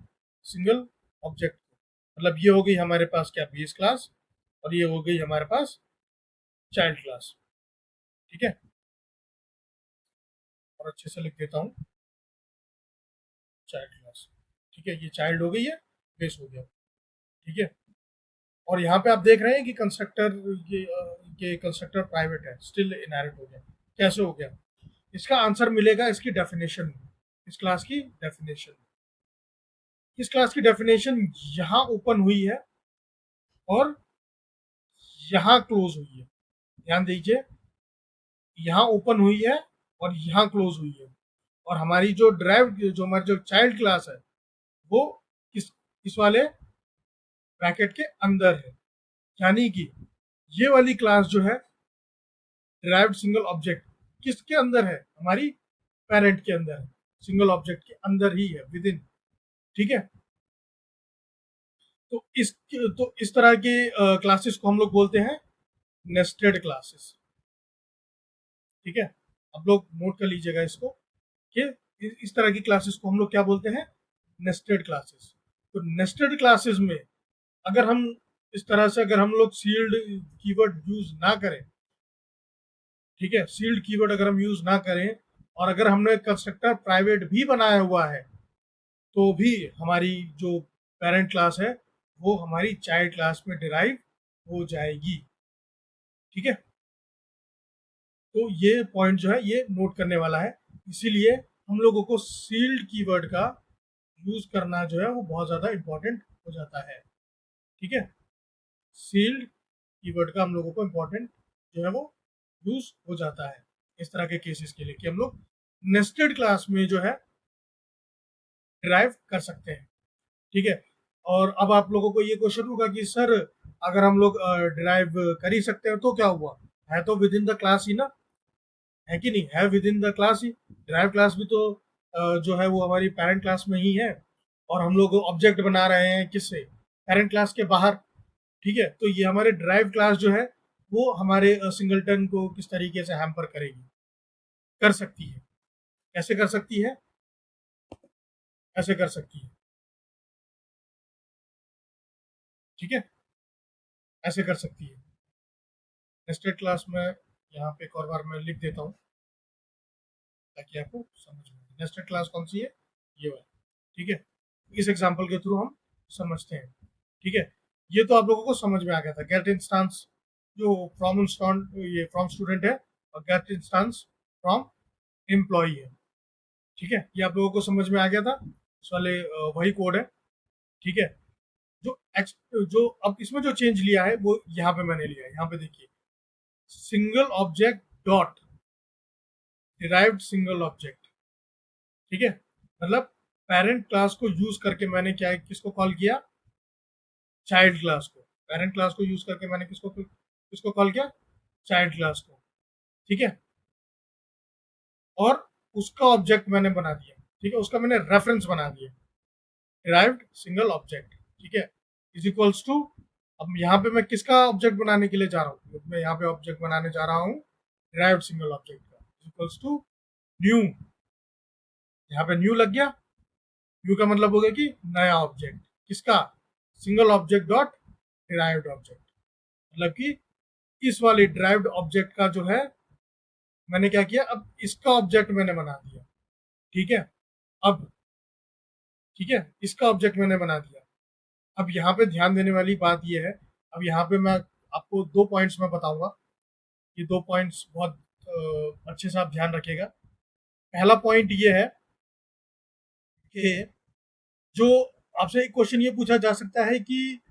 सिंगल ऑब्जेक्ट। मतलब ये हो गई हमारे पास क्या, बेस क्लास, और ये हो गई हमारे पास चाइल्ड क्लास। ठीक है, और अच्छे से लिख देता हूँ, चाइल्ड क्लास। ठीक है, ये चाइल्ड हो गई है, बेस हो गया। ठीक है, और यहाँ पे आप देख रहे हैं कि कंस्ट्रक्टर ये कंस्ट्रक्टर प्राइवेट है, स्टिल इनहेरिट हो गया। कैसे हो गया? इसका आंसर मिलेगा इसकी डेफिनेशन में, इस क्लास की डेफिनेशन। इस क्लास की डेफिनेशन यहाँ ओपन हुई है और यहाँ क्लोज हुई है। ध्यान दीजिए, यहाँ ओपन हुई है और यहाँ क्लोज हुई है। और हमारी जो हमारी जो चाइल्ड क्लास है वो इस वाले ब्रैकेट के अंदर है। यानी कि ये वाली क्लास जो है डिराइव्ड सिंगल ऑब्जेक्ट किसके अंदर है? हमारी पेरेंट के अंदर है, सिंगल ऑब्जेक्ट के अंदर ही है, विद इन। ठीक है, तो इस तरह के क्लासेस को हम लोग बोलते हैं नेस्टेड क्लासेस। ठीक है, आप लोग नोट कर लीजिएगा इसको कि इस तरह की क्लासेस को हम लोग क्या बोलते हैं? Nested classes. तो नेस्टेड क्लासेस में अगर हम इस तरह से अगर हम लोग सील्ड कीवर्ड यूज ना करें, ठीक है, सील्ड कीवर्ड अगर हम यूज ना करें और अगर हमने कंस्ट्रक्टर प्राइवेट भी बनाया हुआ है, तो भी हमारी जो पेरेंट क्लास है वो हमारी चाइल्ड क्लास में डिराइव हो जाएगी। ठीक है, तो ये पॉइंट जो है ये नोट करने वाला है। इसीलिए हम लोगों को सील्ड कीवर्ड का यूज करना जो है वो बहुत ज़्यादा इंपॉर्टेंट हो जाता है। ठीक है, सील्ड कीवर्ड का हम लोगों को इंपॉर्टेंट जो है वो यूज हो जाता है इस तरह के केसेस के लिए कि हम लोग नेस्टेड क्लास में जो है ड्राइव कर सकते हैं। ठीक है, और अब आप लोगों को ये क्वेश्चन होगा कि सर अगर हम लोग ड्राइव कर ही सकते हैं तो क्या हुआ, है तो विद इन द क्लास ही ना, है कि नहीं? है with in the class he. Drive class भी तो जो है वो हमारी पेरेंट क्लास में ही है, और हम लोग ऑब्जेक्ट बना रहे हैं किससे? पेरेंट क्लास के बाहर। ठीक है, तो ये हमारे ड्राइव क्लास जो है वो हमारे सिंगलटन को किस तरीके से हैम्पर करेगी, कर सकती है। कैसे कर सकती है? ऐसे कर सकती है। ठीक है, ऐसे कर सकती है। नेस्टेड क्लास में यहाँ पे एक और बार मैं लिख देता हूँ ताकि आपको समझ में आए। नेस्टेड क्लास कौन सी है? ये वाली। ठीक है, इस एग्जांपल के थ्रू हम समझते हैं। ठीक है, ये तो आप लोगों को समझ में आ गया था। गेट इंस्टांस जो फ्रॉम स्टूडेंट है, और गेट इंस्टांस फ्रॉम एम्प्लॉय है। ठीक है, ये आप लोगों को समझ में आ गया था। इस वाले वही कोड है। ठीक है, जो अब इसमें जो चेंज लिया है वो यहाँ पे मैंने लिया है। यहाँ पे देखिए, single object dot derived single object. ठीक है, मतलब पेरेंट क्लास को यूज करके मैंने क्या किसको कॉल किया? चाइल्ड क्लास को। पेरेंट क्लास को यूज करके मैंने किसको किसको कॉल किया? चाइल्ड क्लास को। ठीक है, और उसका ऑब्जेक्ट मैंने बना दिया। ठीक है, उसका मैंने रेफरेंस बना दिया, डिराइव्ड सिंगल ऑब्जेक्ट। ठीक है, इज इक्वल्स टू, अब यहाँ पे मैं किसका ऑब्जेक्ट बनाने के लिए जा रहा हूँ? मैं यहाँ पे ऑब्जेक्ट बनाने जा रहा हूँ डिराइव्ड सिंगल ऑब्जेक्ट का। इज इक्वल्स टू न्यू, यहाँ पे न्यू लग गया। न्यू का मतलब हो गया कि नया ऑब्जेक्ट। किसका? Single object dot derived object. मतलब कि इस वाले डिराइव्ड ऑब्जेक्ट का जो है मैंने क्या किया, अब इसका ऑब्जेक्ट मैंने बना दिया। ठीक है, अब ठीक है, इसका ऑब्जेक्ट मैंने बना दिया। अब यहाँ पे ध्यान देने वाली बात यह है, अब यहाँ पे मैं आपको दो पॉइंट्स में बताऊंगा। ये दो पॉइंट्स बहुत अच्छे से आप ध्यान रखिएगा। पहला पॉइंट ये है कि जो आपसे एक क्वेश्चन ये पूछा जा सकता है कि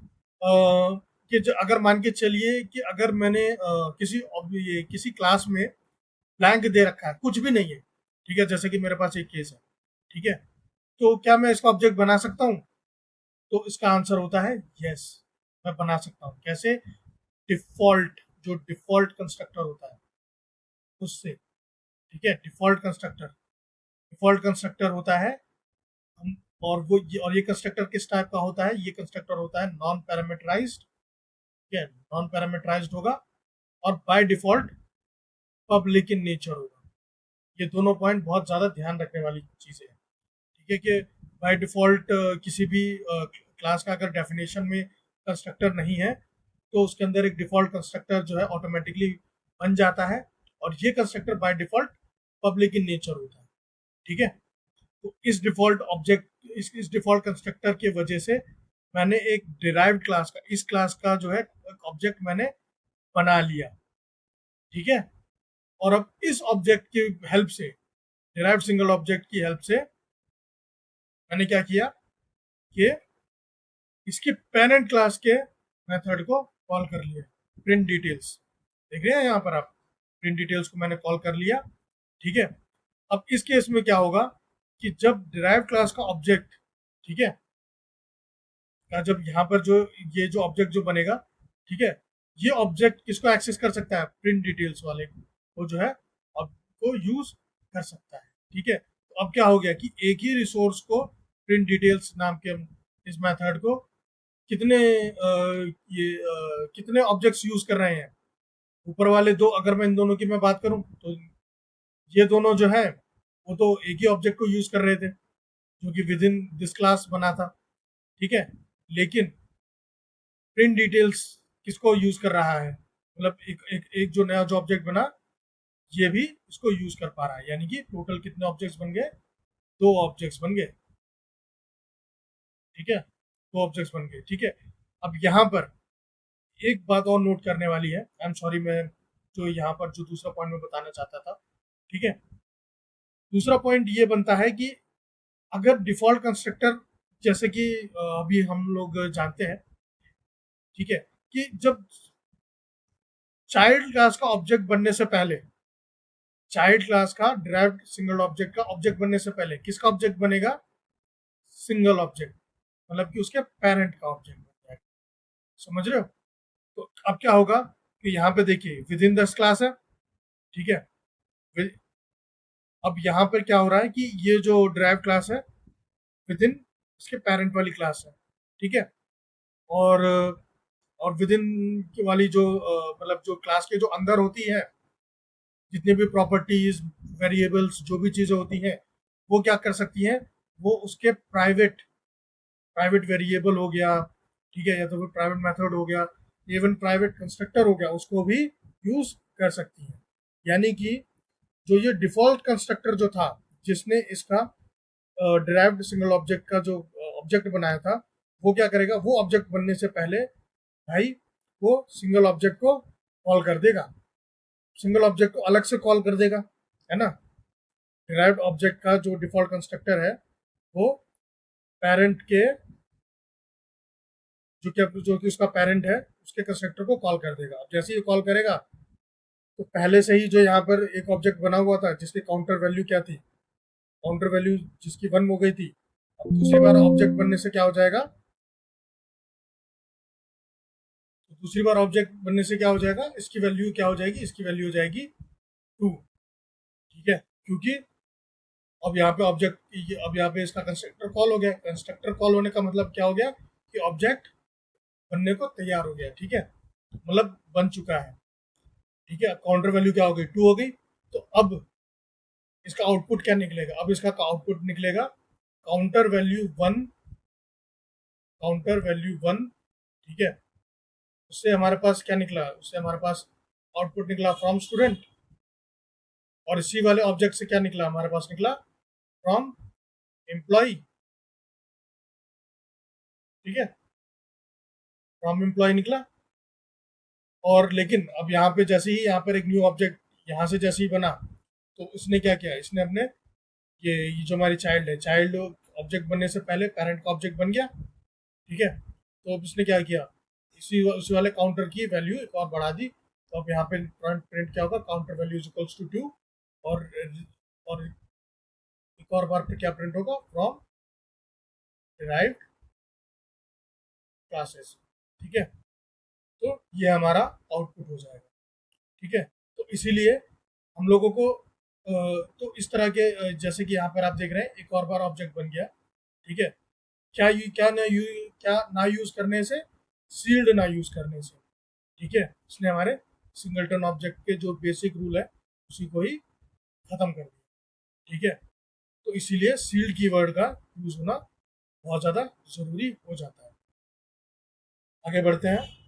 जो अगर मान के चलिए कि अगर मैंने किसी क्लास में ब्लैंक दे रखा है, कुछ भी नहीं है। ठीक है, जैसे कि मेरे पास एक केस है। ठीक है, तो क्या मैं इसका ऑब्जेक्ट बना सकता हूँ? तो इसका आंसर होता है यस, मैं बना सकता हूँ। कैसे? डिफॉल्ट, जो डिफॉल्ट कंस्ट्रक्टर होता है उससे। ठीक है, डिफॉल्ट कंस्ट्रक्टर होता है, हम और ये कंस्ट्रक्टर किस टाइप का होता है? ये कंस्ट्रक्टर होता है नॉन पैरामीटराइज्ड। ठीक है, नॉन पैरामीटराइज्ड होगा और by default public in nature होगा। ये दोनों पॉइंट बहुत ज़्यादा ध्यान रखने वाली चीज़ें हैं। ठीक है कि बाय डिफॉल्ट किसी भी क्लास का अगर डेफिनेशन में कंस्ट्रक्टर नहीं है तो उसके अंदर एक डिफॉल्ट कंस्ट्रक्टर जो है ऑटोमेटिकली बन जाता है, और ये constructor by default public in nature होता है। ठीक है, तो इस डिफॉल्ट कंस्ट्रक्टर की वजह से मैंने एक डिराइव्ड क्लास का, इस क्लास का जो है ऑब्जेक्ट मैंने बना लिया। ठीक है, और अब इस ऑब्जेक्ट की हेल्प से, डिराइव्ड सिंगल ऑब्जेक्ट की हेल्प से मैंने क्या किया कि इसके पेरेंट क्लास के मेथड को कॉल कर लिया। प्रिंट डिटेल्स देख रहे हैं यहाँ पर आप, प्रिंट डिटेल्स को मैंने कॉल कर लिया। ठीक है, अब इस केस में क्या होगा कि जब डिराइव क्लास का ऑब्जेक्ट, ठीक है, का जब यहाँ पर जो ये जो ऑब्जेक्ट जो बनेगा, ठीक है, ये ऑब्जेक्ट किसको एक्सेस कर सकता है? प्रिंट डिटेल्स वाले को जो है अब को यूज कर सकता है। ठीक है, तो अब क्या हो गया कि एक ही रिसोर्स को, प्रिंट डिटेल्स नाम के इस मेथड को कितने कितने ऑब्जेक्ट्स यूज कर रहे हैं? ऊपर वाले दो, अगर मैं इन दोनों की मैं बात करूं तो ये दोनों जो है वो तो एक ही ऑब्जेक्ट को यूज कर रहे थे जो कि विद इन दिस क्लास बना था। ठीक है, लेकिन प्रिंट डिटेल्स किसको यूज कर रहा है? मतलब एक जो नया जो ऑब्जेक्ट बना ये भी इसको यूज कर पा रहा है, यानी कि टोटल कितने ऑब्जेक्ट्स बन गए? दो ऑब्जेक्ट्स बन गए। ठीक है, दो ऑब्जेक्ट्स बन गए। ठीक है, अब यहाँ पर एक बात और नोट करने वाली है, आई एम सॉरी, मैं जो यहाँ पर जो दूसरा पॉइंट मैं बताना चाहता था। ठीक है, दूसरा पॉइंट ये बनता है कि अगर डिफॉल्ट कंस्ट्रक्टर, जैसे कि अभी हम लोग जानते हैं, ठीक है, कि जब चाइल्ड क्लास का ऑब्जेक्ट बनने से पहले, चाइल्ड क्लास का डिराइव्ड सिंगल ऑब्जेक्ट का ऑब्जेक्ट बनने से पहले किसका ऑब्जेक्ट बनेगा? सिंगल ऑब्जेक्ट, मतलब कि उसके पेरेंट का ऑब्जेक्ट बन जाएगा। समझ रहे हो? तो अब क्या होगा कि यहाँ पे देखिए विद इन दस क्लास है। ठीक है, अब यहाँ पर क्या हो रहा है कि ये जो ड्राइव क्लास है विद इन इसके पेरेंट वाली क्लास है। ठीक है, और और विद इन वाली जो मतलब जो क्लास के जो अंदर होती है जितनी भी प्रॉपर्टीज, वेरिएबल्स, जो भी चीजें होती हैं वो क्या कर सकती हैं? वो उसके प्राइवेट प्राइवेट वेरिएबल हो गया, ठीक है, या तो फिर प्राइवेट मेथड हो गया, इवन प्राइवेट कंस्ट्रक्टर हो गया, उसको भी यूज कर सकती हैं। यानी कि जो ये डिफॉल्ट कंस्ट्रक्टर जो था जिसने इसका डिराइव्ड सिंगल ऑब्जेक्ट का जो ऑब्जेक्ट बनाया था, वो क्या करेगा? वो ऑब्जेक्ट बनने से पहले भाई वो सिंगल ऑब्जेक्ट को कॉल कर देगा, सिंगल ऑब्जेक्ट को अलग से कॉल कर देगा, है ना? डिराइव्ड ऑब्जेक्ट का जो डिफॉल्ट कंस्ट्रक्टर है वो पेरेंट के, जो कि उसका पेरेंट है, उसके कंस्ट्रक्टर को कॉल कर देगा। अब जैसे ही कॉल करेगा तो पहले से ही जो यहाँ पर एक ऑब्जेक्ट बना हुआ था जिसकी काउंटर वैल्यू क्या थी? काउंटर वैल्यू जिसकी 1 हो गई थी, अब दूसरी बार ऑब्जेक्ट बनने से क्या हो जाएगा? तो दूसरी बार ऑब्जेक्ट बनने से क्या हो जाएगा? इसकी वैल्यू क्या हो जाएगी? इसकी वैल्यू हो जाएगी 2। ठीक है, क्योंकि अब यहाँ पे अब यहाँ पे इसका कंस्ट्रक्टर कॉल हो गया। कंस्ट्रक्टर कॉल होने का मतलब क्या हो गया कि ऑब्जेक्ट बनने को तैयार हो गया। ठीक है, मतलब बन चुका है। ठीक है, काउंटर वैल्यू क्या हो गई? 2 हो गई। तो अब इसका आउटपुट क्या निकलेगा? अब इसका आउटपुट निकलेगा काउंटर वैल्यू 1, काउंटर वैल्यू 1। ठीक है, उससे हमारे पास क्या निकला? उससे हमारे पास आउटपुट निकला फ्रॉम स्टूडेंट, और इसी वाले ऑब्जेक्ट से क्या निकला? हमारे पास निकला फ्रॉम एम्प्लॉय। ठीक है, फ्रॉम एम्प्लॉय निकला। और लेकिन अब यहाँ पे जैसे ही यहाँ पर एक न्यू ऑब्जेक्ट यहाँ से जैसे ही बना तो उसने क्या किया? इसने अपने ये जो हमारी चाइल्ड है, चाइल्ड ऑब्जेक्ट बनने से पहले पेरेंट का ऑब्जेक्ट बन गया। ठीक है, तो अब इसने क्या किया? उसी वाले काउंटर की वैल्यू एक और बढ़ा दी। तो अब यहाँ पे प्रिंट क्या होगा? Counter value is equals to 2, और और एक और बार पे क्या प्रिंट होगा? From derived classes. ठीक है, तो ये हमारा आउटपुट हो जाएगा। ठीक है, तो इसीलिए हम लोगों को तो इस तरह के जैसे कि यहाँ पर आप देख रहे हैं एक और बार ऑब्जेक्ट बन गया। ठीक है, क्या ना यूज करने से, सील्ड ना यूज करने से। ठीक है, इसने हमारे सिंगलटन ऑब्जेक्ट के जो बेसिक रूल है उसी को ही खत्म कर दिया। ठीक है, तो इसीलिए सील्ड कीवर्ड का यूज होना बहुत ज़्यादा ज़रूरी हो जाता है। आगे बढ़ते हैं।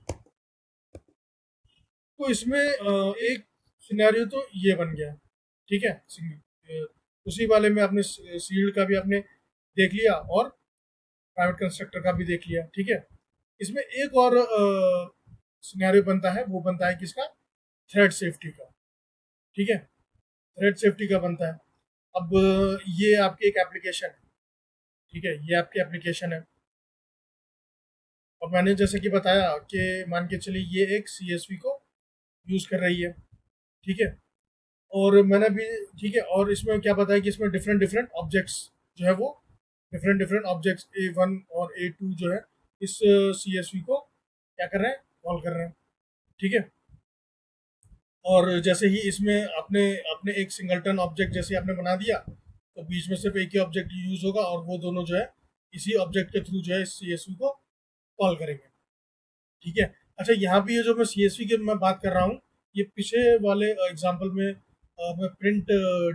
तो इसमें एक सिनेरियो तो ये बन गया। ठीक है, उसी वाले में आपने सील्ड का भी आपने देख लिया और प्राइवेट कंस्ट्रक्टर का भी देख लिया। ठीक है, इसमें एक और सिनेरियो बनता है, वो बनता है किसका, थ्रेड सेफ्टी का। ठीक है, थ्रेड सेफ्टी का बनता है। अब ये आपकी एक एप्लीकेशन है। ठीक है, ये आपकी एप्लीकेशन है। और मैंने जैसे कि बताया कि मान के चलिए ये एक CSV को यूज़ कर रही है। ठीक है, और मैंने भी, ठीक है, और इसमें क्या बताया कि इसमें डिफरेंट डिफरेंट ऑब्जेक्ट्स जो है वो डिफरेंट डिफरेंट ऑब्जेक्ट्स A1 और A2 जो है इस CSV को क्या कर रहे हैं, कॉल कर रहे हैं। ठीक है, और जैसे ही इसमें अपने अपने एक सिंगलटन ऑब्जेक्ट जैसे आपने बना दिया, तो बीच में सिर्फ एक ही ऑब्जेक्ट यूज होगा और वो दोनों जो है इसी ऑब्जेक्ट के थ्रू जो है इस CSV को कॉल करेंगे। ठीक है, अच्छा यहाँ पे ये जो मैं CSV की मैं बात कर रहा हूँ, ये पिछले वाले एग्जांपल में मैं प्रिंट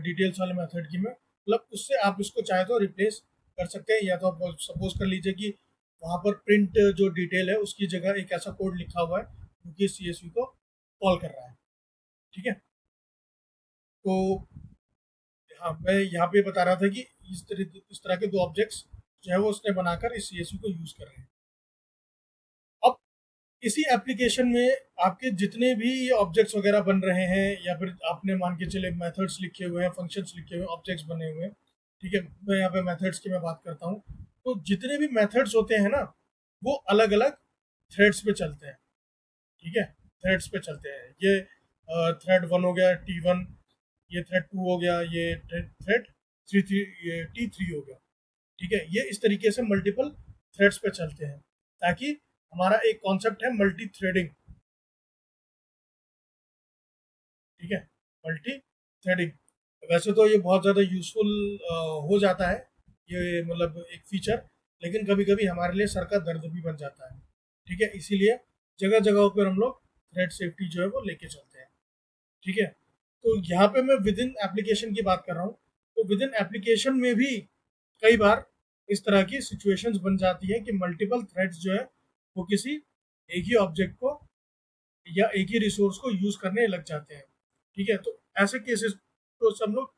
डिटेल्स वाले मेथड की मैं मतलब उससे आप इसको चाहे तो रिप्लेस कर सकते हैं, या तो आप सपोज कर लीजिए कि वहाँ पर प्रिंट जो डिटेल है उसकी जगह एक ऐसा कोड लिखा हुआ है जो कि CSV को कॉल कर रहा है। ठीक है, तो हाँ, मैं यहाँ पे बता रहा था कि इस तरह के दो ऑब्जेक्ट्स जो है वो उसने बनाकर इस CSV को यूज कर रहे हैं। अब इसी एप्लीकेशन में आपके जितने भी ऑब्जेक्ट्स वगैरह बन रहे हैं, या फिर आपने मान के चले मेथड्स लिखे हुए हैं, फंक्शंस लिखे हुए हैं, ऑब्जेक्ट्स बने हुए हैं। ठीक है, मैं यहाँ पे मेथड्स की मैं बात करता हूँ। तो जितने भी मेथड्स होते हैं ना, वो अलग अलग थ्रेड्स पे चलते हैं। ठीक है, थ्रेड्स पे चलते हैं। ये थ्रेड 1 हो गया T1, ये थ्रेड 2 हो गया, ये थ्रेड थ्री, ये T3 हो गया। ठीक है, ये इस तरीके से मल्टीपल थ्रेड्स पे चलते हैं, ताकि हमारा एक कॉन्सेप्ट है मल्टी थ्रेडिंग। ठीक है, मल्टी थ्रेडिंग। वैसे तो ये बहुत ज़्यादा यूजफुल हो जाता है, ये मतलब एक फीचर, लेकिन कभी कभी हमारे लिए सर का दर्द भी बन जाता है। ठीक है, इसीलिए जगह जगहों पर हम लोग थ्रेड सेफ्टी जो है वो लेके चलते हैं। ठीक है, तो यहाँ पे मैं विद इन एप्लीकेशन की बात कर रहा हूँ। तो विद इन एप्लीकेशन में भी कई बार इस तरह की सिचुएशंस बन जाती है कि मल्टीपल थ्रेड्स जो है वो किसी एक ही ऑब्जेक्ट को या एक ही रिसोर्स को यूज करने लग जाते हैं। ठीक है, तो ऐसे केसेस तो सब लोग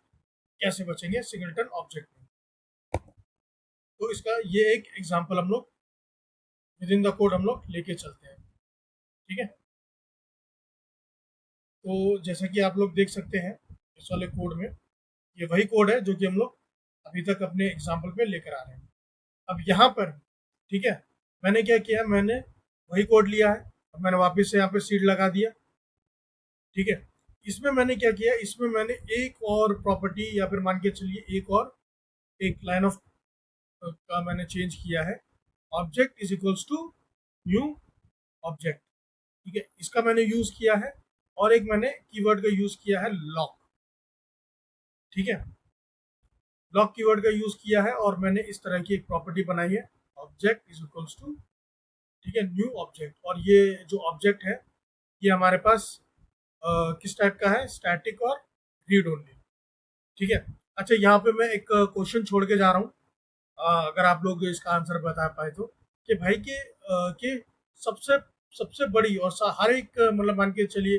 कैसे बचेंगे सिंगलटन ऑब्जेक्ट में। तो इसका ये एक एग्जांपल हम लोग विद इन द कोड हम लोग लेके चलते हैं। ठीक है, तो जैसा कि आप लोग देख सकते हैं इस वाले कोड में, ये वही कोड है जो कि हम लोग अभी तक अपने एग्जाम्पल पे लेकर आ रहे हैं। अब यहाँ पर, ठीक है, मैंने क्या किया, मैंने वही कोड लिया है, अब मैंने वापस से यहाँ पे सीड लगा दिया। ठीक है, इसमें मैंने क्या किया, इसमें मैंने एक और प्रॉपर्टी या फिर मान के चलिए एक और एक लाइन ऑफ का मैंने चेंज किया है। Object is equals to new object. ठीक है, इसका मैंने यूज किया है, और एक मैंने कीवर्ड का यूज किया है लॉक। ठीक है, लॉक कीवर्ड का यूज किया है और मैंने इस तरह की एक प्रॉपर्टी बनाई है, ऑब्जेक्ट इज इक्वल्स टू, ठीक है, न्यू ऑब्जेक्ट। और ये जो ऑब्जेक्ट है ये हमारे पास किस टाइप का है, स्टैटिक और रीड ओनली। ठीक है, अच्छा यहाँ पे मैं एक क्वेश्चन छोड़ के जा रहा हूँ, अगर आप लोग इसका आंसर बता पाए तो, कि भाई कि सबसे सबसे बड़ी और हर एक मतलब मान के चलिए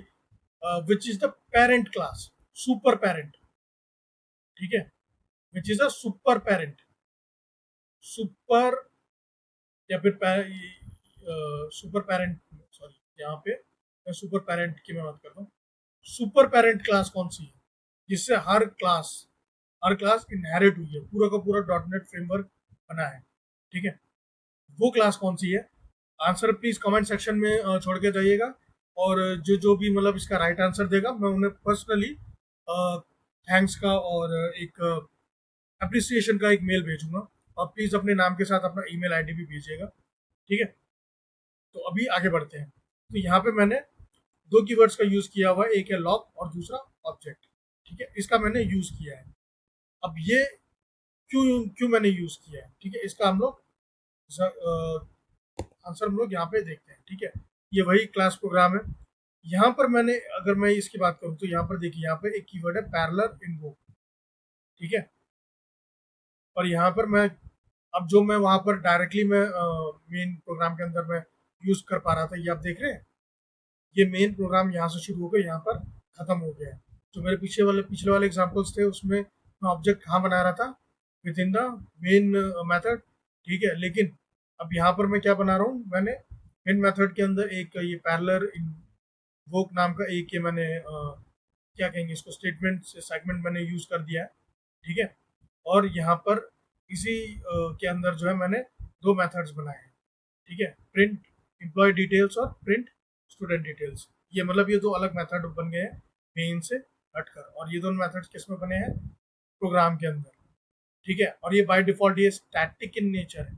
which is the parent class, super parent. ठीक है, which is a super parent, super या फिर सुपर पेरेंट, सॉरी, यहाँ पे मैं सुपर पेरेंट की मैं बात करता हूँ। सुपर पेरेंट क्लास कौन सी है जिससे हर क्लास इनहेरिट हुई है, पूरा का पूरा डॉटनेट फ्रेमवर्क बना है। ठीक है, वो क्लास कौन सी है, आंसर प्लीज कमेंट सेक्शन में छोड़ के जाइएगा। और जो जो भी मतलब इसका राइट आंसर देगा मैं उन्हें पर्सनली थैंक्स का और एक अप्रिसिएशन का एक मेल भेजूंगा। और प्लीज अपने नाम के साथ अपना ईमेल आईडी भी भेजिएगा। ठीक है, तो अभी आगे बढ़ते हैं। तो यहाँ पे मैंने दो कीवर्ड्स का यूज किया हुआ है, एक है लॉक और दूसरा ऑब्जेक्ट। ठीक है, इसका मैंने यूज किया है। अब ये क्यों क्यों मैंने यूज किया है, ठीक है, इसका हम लोग आंसर हम लोग यहाँ पे देखते हैं, ठीक है। ये वही क्लास प्रोग्राम है। यहाँ पर मैंने, अगर मैं इसकी बात करूँ तो यहाँ पर देखिए, यहाँ पे एक कीवर्ड है पैरेलल इन्वोक, ठीक है। और यहाँ पर मैं, अब जो मैं वहाँ पर डायरेक्टली मैं मेन प्रोग्राम के अंदर मैं यूज कर पा रहा था, ये आप देख रहे हैं, ये मेन प्रोग्राम यहाँ से शुरू होकर यहाँ पर खत्म हो गया है। जो मेरे पिछले वाले एग्जांपल्स थे उसमें मैं ऑब्जेक्ट कहाँ बना रहा था, with in the main method, ठीक है। लेकिन अब यहाँ पर मैं क्या बना रहा हूँ, मैंने मेन मेथड के अंदर एक ये पैरेलल इन्वोक नाम का एक ये मैंने क्या कहेंगे इसको, स्टेटमेंट सेगमेंट मैंने यूज कर दिया है, ठीक है। और यहाँ पर इसी के अंदर जो है मैंने दो मेथड्स बनाए हैं, ठीक है, प्रिंट एम्प्लॉय डिटेल्स और प्रिंट स्टूडेंट डिटेल्स। ये मतलब ये दो अलग मेथड बन गए हैं मेन से हटकर, और ये दोनों मेथड्स किस में बने हैं, प्रोग्राम के अंदर, ठीक है। और ये बाय डिफॉल्ट ये स्टैटिक इन नेचर है,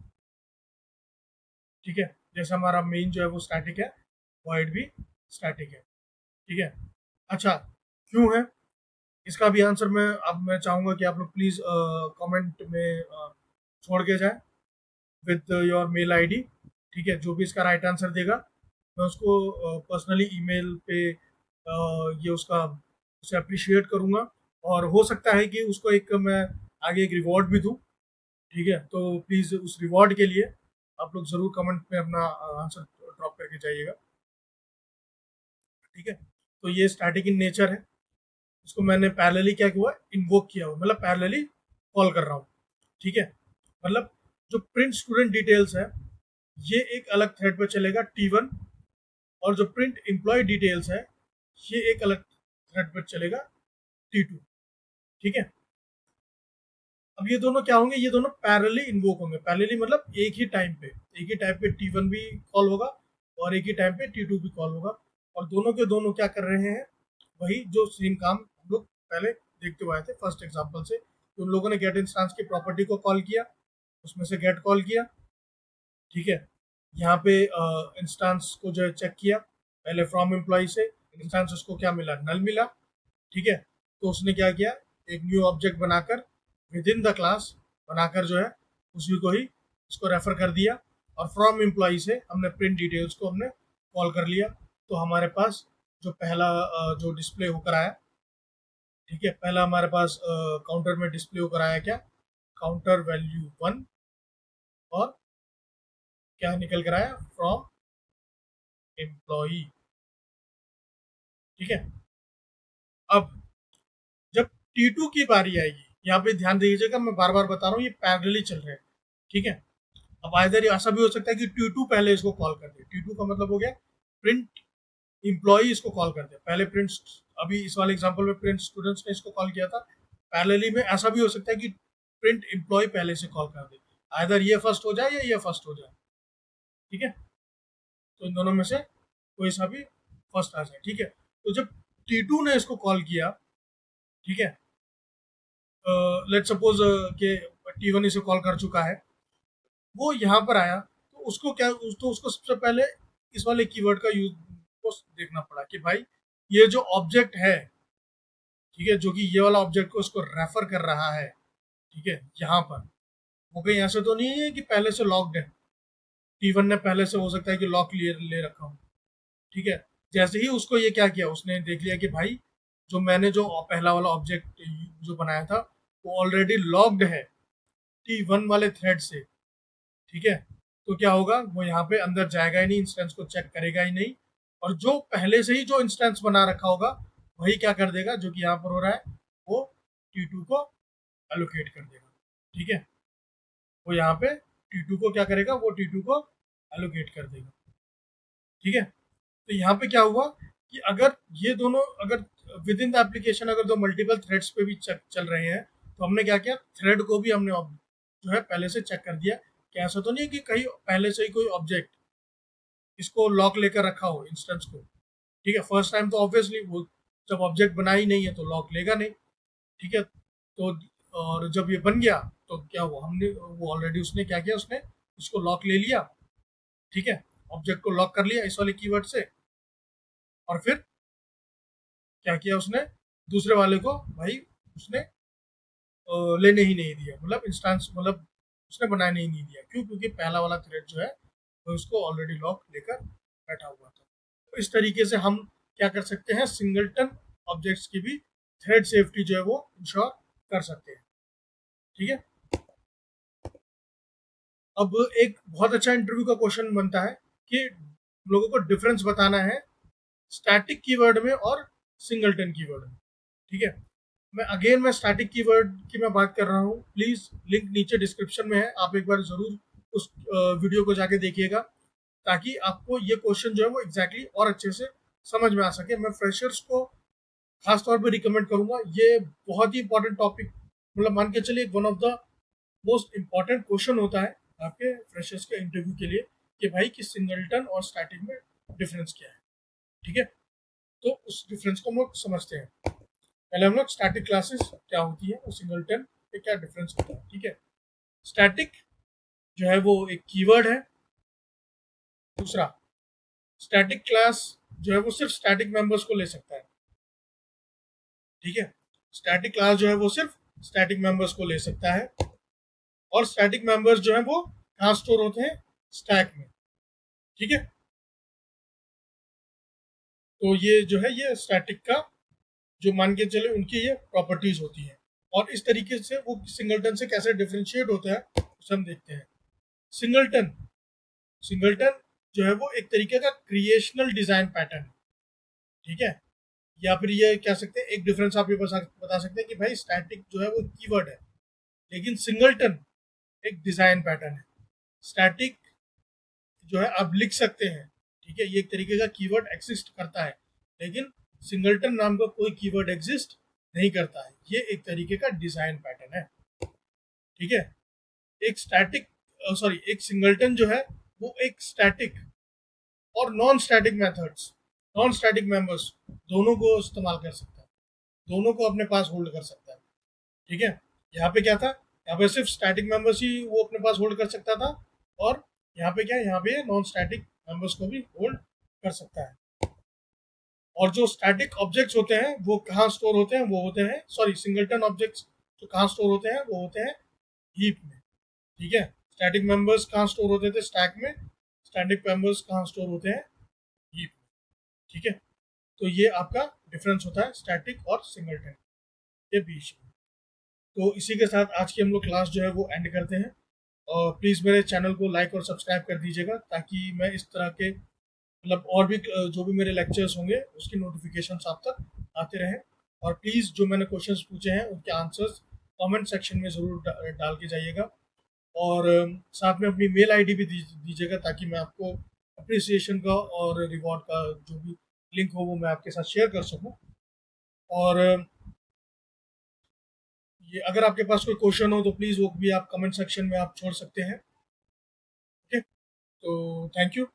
ठीक है। जैसे हमारा मेन जो है वो स्टैटिक है, वॉइड भी स्टैटिक है, ठीक है। अच्छा, क्यों है, इसका भी आंसर मैं चाहूंगा कि आप लोग प्लीज कमेंट में छोड़ के जाए विद योर मेल आईडी, ठीक है। जो भी इसका राइट आंसर देगा मैं उसको पर्सनली ईमेल पे ये उसका उसे अप्रिशिएट करूंगा, और हो सकता है कि उसको एक मैं आगे एक रिवॉर्ड भी दूं, ठीक है। तो प्लीज़ उस रिवॉर्ड के लिए आप लोग ज़रूर कमेंट में अपना आंसर ड्रॉप करके जाइएगा, ठीक है। तो ये स्टैटिक इन नेचर है, इसको मैंने पैरेलली क्या हुआ, इन्वोक किया हुआ, मतलब पैरेलली कॉल कर रहा हूँ, ठीक है। मतलब जो प्रिंट स्टूडेंट डिटेल्स है ये एक अलग थ्रेड पे चलेगा T1, और जो प्रिंट एम्प्लॉय डिटेल्स है ये एक अलग थ्रेड पर चलेगा T2, ठीक है। अब ये दोनों क्या होंगे, ये दोनों पैरेलली इन्वोक होंगे, पैरेलली मतलब एक ही टाइम पे T1 भी कॉल होगा और एक ही टाइम पे T2 भी कॉल होगा, और दोनों के दोनों क्या कर रहे हैं, वही जो सेम काम हम लोग पहले देखते हुए आए थे फर्स्ट एग्जांपल से। तो उन लोगों ने गेट इंस्टेंस की प्रॉपर्टी को कॉल किया, उसमें से गेट कॉल किया, ठीक है। यहाँ पे इंस्टेंस को जो है चेक किया, पहले फ्रॉम एम्प्लॉय से इंस्टेंस उसको क्या मिला, नल मिला, ठीक है। तो उसने क्या किया, एक न्यू ऑब्जेक्ट बनाकर विद इन द क्लास बनाकर जो है उसी को ही इसको रेफर कर दिया, और फ्रॉम एम्प्लॉय से हमने प्रिंट डिटेल्स को हमने कॉल कर लिया। तो हमारे पास जो पहला जो डिस्प्ले होकर आया, ठीक है, पहला हमारे पास काउंटर में डिस्प्ले होकर आया क्या, काउंटर वैल्यू 1, और क्या निकल कर आया, फ्रॉम एम्प्लॉई, ठीक है। अब जब T2 की बारी आएगी, यहाँ पे ध्यान दीजिएगा, मैं बार बार बता रहा हूँ ये पैरेलली चल रहे हैं, ठीक है। अब आइदर ऐसा भी हो सकता है कि T2 पहले इसको कॉल कर दे, T2 का मतलब हो गया प्रिंट एम्प्लॉई इसको कॉल कर दे पहले, प्रिंट, अभी इस वाले एग्जांपल में प्रिंट स्टूडेंट्स ने इसको कॉल किया था। पैरेलली में ऐसा भी हो सकता है कि प्रिंट एम्प्लॉय पहले से कॉल कर दे, आइदर ये फर्स्ट हो जाए या ये फर्स्ट हो जाए, ठीक है। तो इन दोनों में से कोई सा भी फर्स्ट आ जाए, ठीक है। तो जब T2 ने इसको कॉल किया, ठीक है, लेट सपोज कि T1 इसे कॉल कर चुका है, वो यहाँ पर आया, तो उसको क्या, तो उसको सबसे पहले इस वाले कीवर्ड का यूज को देखना पड़ा कि भाई ये जो ऑब्जेक्ट है, ठीक है, जो कि ये वाला ऑब्जेक्ट को उसको रेफर कर रहा है, ठीक है, यहाँ पर वो कहीं ऐसे तो नहीं है कि पहले से लॉक्ड है, T1 ने पहले से हो सकता है कि लॉक ले रखा हो, ठीक है। जैसे ही उसको ये क्या किया, उसने देख लिया कि भाई जो मैंने जो पहला वाला ऑब्जेक्ट जो बनाया था वो ऑलरेडी लॉक्ड है T1 वाले थ्रेड से, ठीक है। तो क्या होगा, वो यहाँ पे अंदर जाएगा ही नहीं, इंस्टेंस को चेक करेगा ही नहीं, और जो पहले से ही जो इंस्टेंस बना रखा होगा वही क्या कर देगा, जो कि यहाँ पर हो रहा है, वो T2 को एलोकेट कर देगा, ठीक है। वो यहाँ पे T2 को क्या करेगा, वो T2 को एलोकेट कर देगा, ठीक है। तो यहाँ पे क्या हुआ कि अगर ये दोनों, अगर विद इन द एप्लीकेशन अगर दो मल्टीपल थ्रेड्स पे भी चल रहे हैं, तो हमने क्या किया, थ्रेड को भी हमने जो है पहले से चेक कर दिया कि ऐसा तो नहीं है कि कहीं पहले से ही कोई ऑब्जेक्ट इसको लॉक लेकर रखा हो इंस्टेंस को, ठीक है। फर्स्ट टाइम तो ऑब्वियसली वो जब ऑब्जेक्ट बना ही नहीं है तो लॉक लेगा नहीं, ठीक है। तो और जब ये बन गया तो क्या हुआ, हमने वो ऑलरेडी उसने क्या किया, उसने इसको लॉक ले लिया, ठीक है, ऑब्जेक्ट को लॉक कर लिया इस वाले कीवर्ड से, और फिर क्या किया उसने, दूसरे वाले को भाई उसने लेने ही नहीं दिया, मतलब इंस्टेंस, मतलब उसने बनाने ही नहीं दिया। क्यों? क्योंकि पहला वाला थ्रेड जो है वो उसको ऑलरेडी लॉक लेकर बैठा हुआ था। तो इस तरीके से हम क्या कर सकते हैं, सिंगलटन ऑब्जेक्ट्स की भी थ्रेड सेफ्टी जो है वो इंश्योर कर सकते हैं। ठीक है। अब एक बहुत अच्छा इंटरव्यू का क्वेश्चन बनता है कि लोगों को डिफरेंस बताना है स्टैटिक कीवर्ड में और सिंगलटन कीवर्ड में। ठीक है। मैं स्टैटिक कीवर्ड की मैं बात कर रहा हूँ। प्लीज लिंक नीचे डिस्क्रिप्शन में है, आप एक बार जरूर उस वीडियो को जाके देखिएगा, ताकि आपको ये क्वेश्चन जो है वो एग्जैक्टली और अच्छे से समझ में आ सके। मैं फ्रेशर्स को खास तौर पे रिकमेंड करूंगा, ये बहुत ही इंपॉर्टेंट टॉपिक, मतलब मान के चलिए one of the most important question होता है आपके फ्रेशर्स के इंटरव्यू के लिए, कि भाई कि सिंगलटन और स्टैटिक में डिफरेंस क्या है। ठीक है। तो उस डिफरेंस को हम लोग समझते हैं। पहले हम लोग स्टैटिक क्लासेस क्या होती है और सिंगलटन पे क्या डिफरेंस होता है। ठीक है। स्टैटिक जो है वो एक कीवर्ड है। दूसरा, स्टैटिक क्लास जो है वो सिर्फ स्टैटिक मेंबर्स को ले सकता है। ठीक है। स्टैटिक क्लास जो है वो सिर्फ स्टैटिक मेंबर्स को ले सकता है। और स्टैटिक मेंबर्स जो है वो कहाँ स्टोर होते हैं, स्टैक में। ठीक है। तो ये जो है ये स्टैटिक का जो मान के चले उनकी ये प्रॉपर्टीज होती है। और इस तरीके से वो सिंगलटन से कैसे डिफ्रेंशिएट होता है उसे हम देखते हैं। सिंगलटन सिंगलटन जो है वो एक तरीके का क्रिएशनल डिजाइन पैटर्न है। ठीक है। या फिर ये कह सकते हैं, एक डिफरेंस आप ये बता सकते हैं कि भाई स्टैटिक जो है वो कीवर्ड है, लेकिन सिंगलटन एक डिजाइन पैटर्न है। स्टैटिक जो है आप लिख सकते हैं, ठीक है, ये एक तरीके का कीवर्ड एग्जिस्ट करता है, लेकिन सिंगलटन नाम का कोई कीवर्ड एग्जिस्ट नहीं करता है। ये एक तरीके का डिजाइन पैटर्न है। ठीक है। एक स्टैटिक सॉरी एक सिंगलटन जो है वो एक स्टैटिक और non static methods, non static members दोनों को इस्तेमाल कर सकता है, दोनों को अपने पास होल्ड कर सकता है। ठीक है। यहाँ पे क्या था, यहाँ पे सिर्फ स्टैटिक मेंबर्स ही वो अपने पास होल्ड कर सकता था, और यहाँ पे क्या है, यहाँ पे नॉन स्टैटिक मेंबर्स को भी होल्ड कर सकता है। और जो स्टैटिक ऑब्जेक्ट्स होते हैं वो कहाँ स्टोर होते हैं, वो होते हैं सॉरी सिंगलटन ऑब्जेक्ट्स जो कहाँ स्टोर होते हैं वो होते हैं हीप में। ठीक है। स्टैटिक मेंबर्स कहाँ स्टोर होते थे, स्टैक में। स्टैटिक मेंबर्स कहाँ स्टोर होते हैं, हीप में। ठीक है। तो ये आपका डिफरेंस होता है स्टैटिक और सिंगलटन के बीच में। तो इसी के साथ आज की हम लोग क्लास जो है वो एंड करते हैं। और प्लीज़ मेरे चैनल को लाइक और सब्सक्राइब कर दीजिएगा, ताकि मैं इस तरह के मतलब और भी जो भी मेरे लेक्चर्स होंगे उसकी नोटिफिकेशंस आप तक आते रहें। और प्लीज़ जो मैंने क्वेश्चंस पूछे हैं उनके आंसर्स कमेंट सेक्शन में ज़रूर डाल के जाइएगा। और साथ में अपनी मेल आईडी भी दीजिएगा, ताकि मैं आपको अप्रिसिएशन का और रिवॉर्ड का जो भी लिंक हो वो मैं आपके साथ शेयर कर सकूं। और ये अगर आपके पास कोई क्वेश्चन हो तो प्लीज़ वो भी आप कमेंट सेक्शन में आप छोड़ सकते हैं। ओके। तो थैंक यू।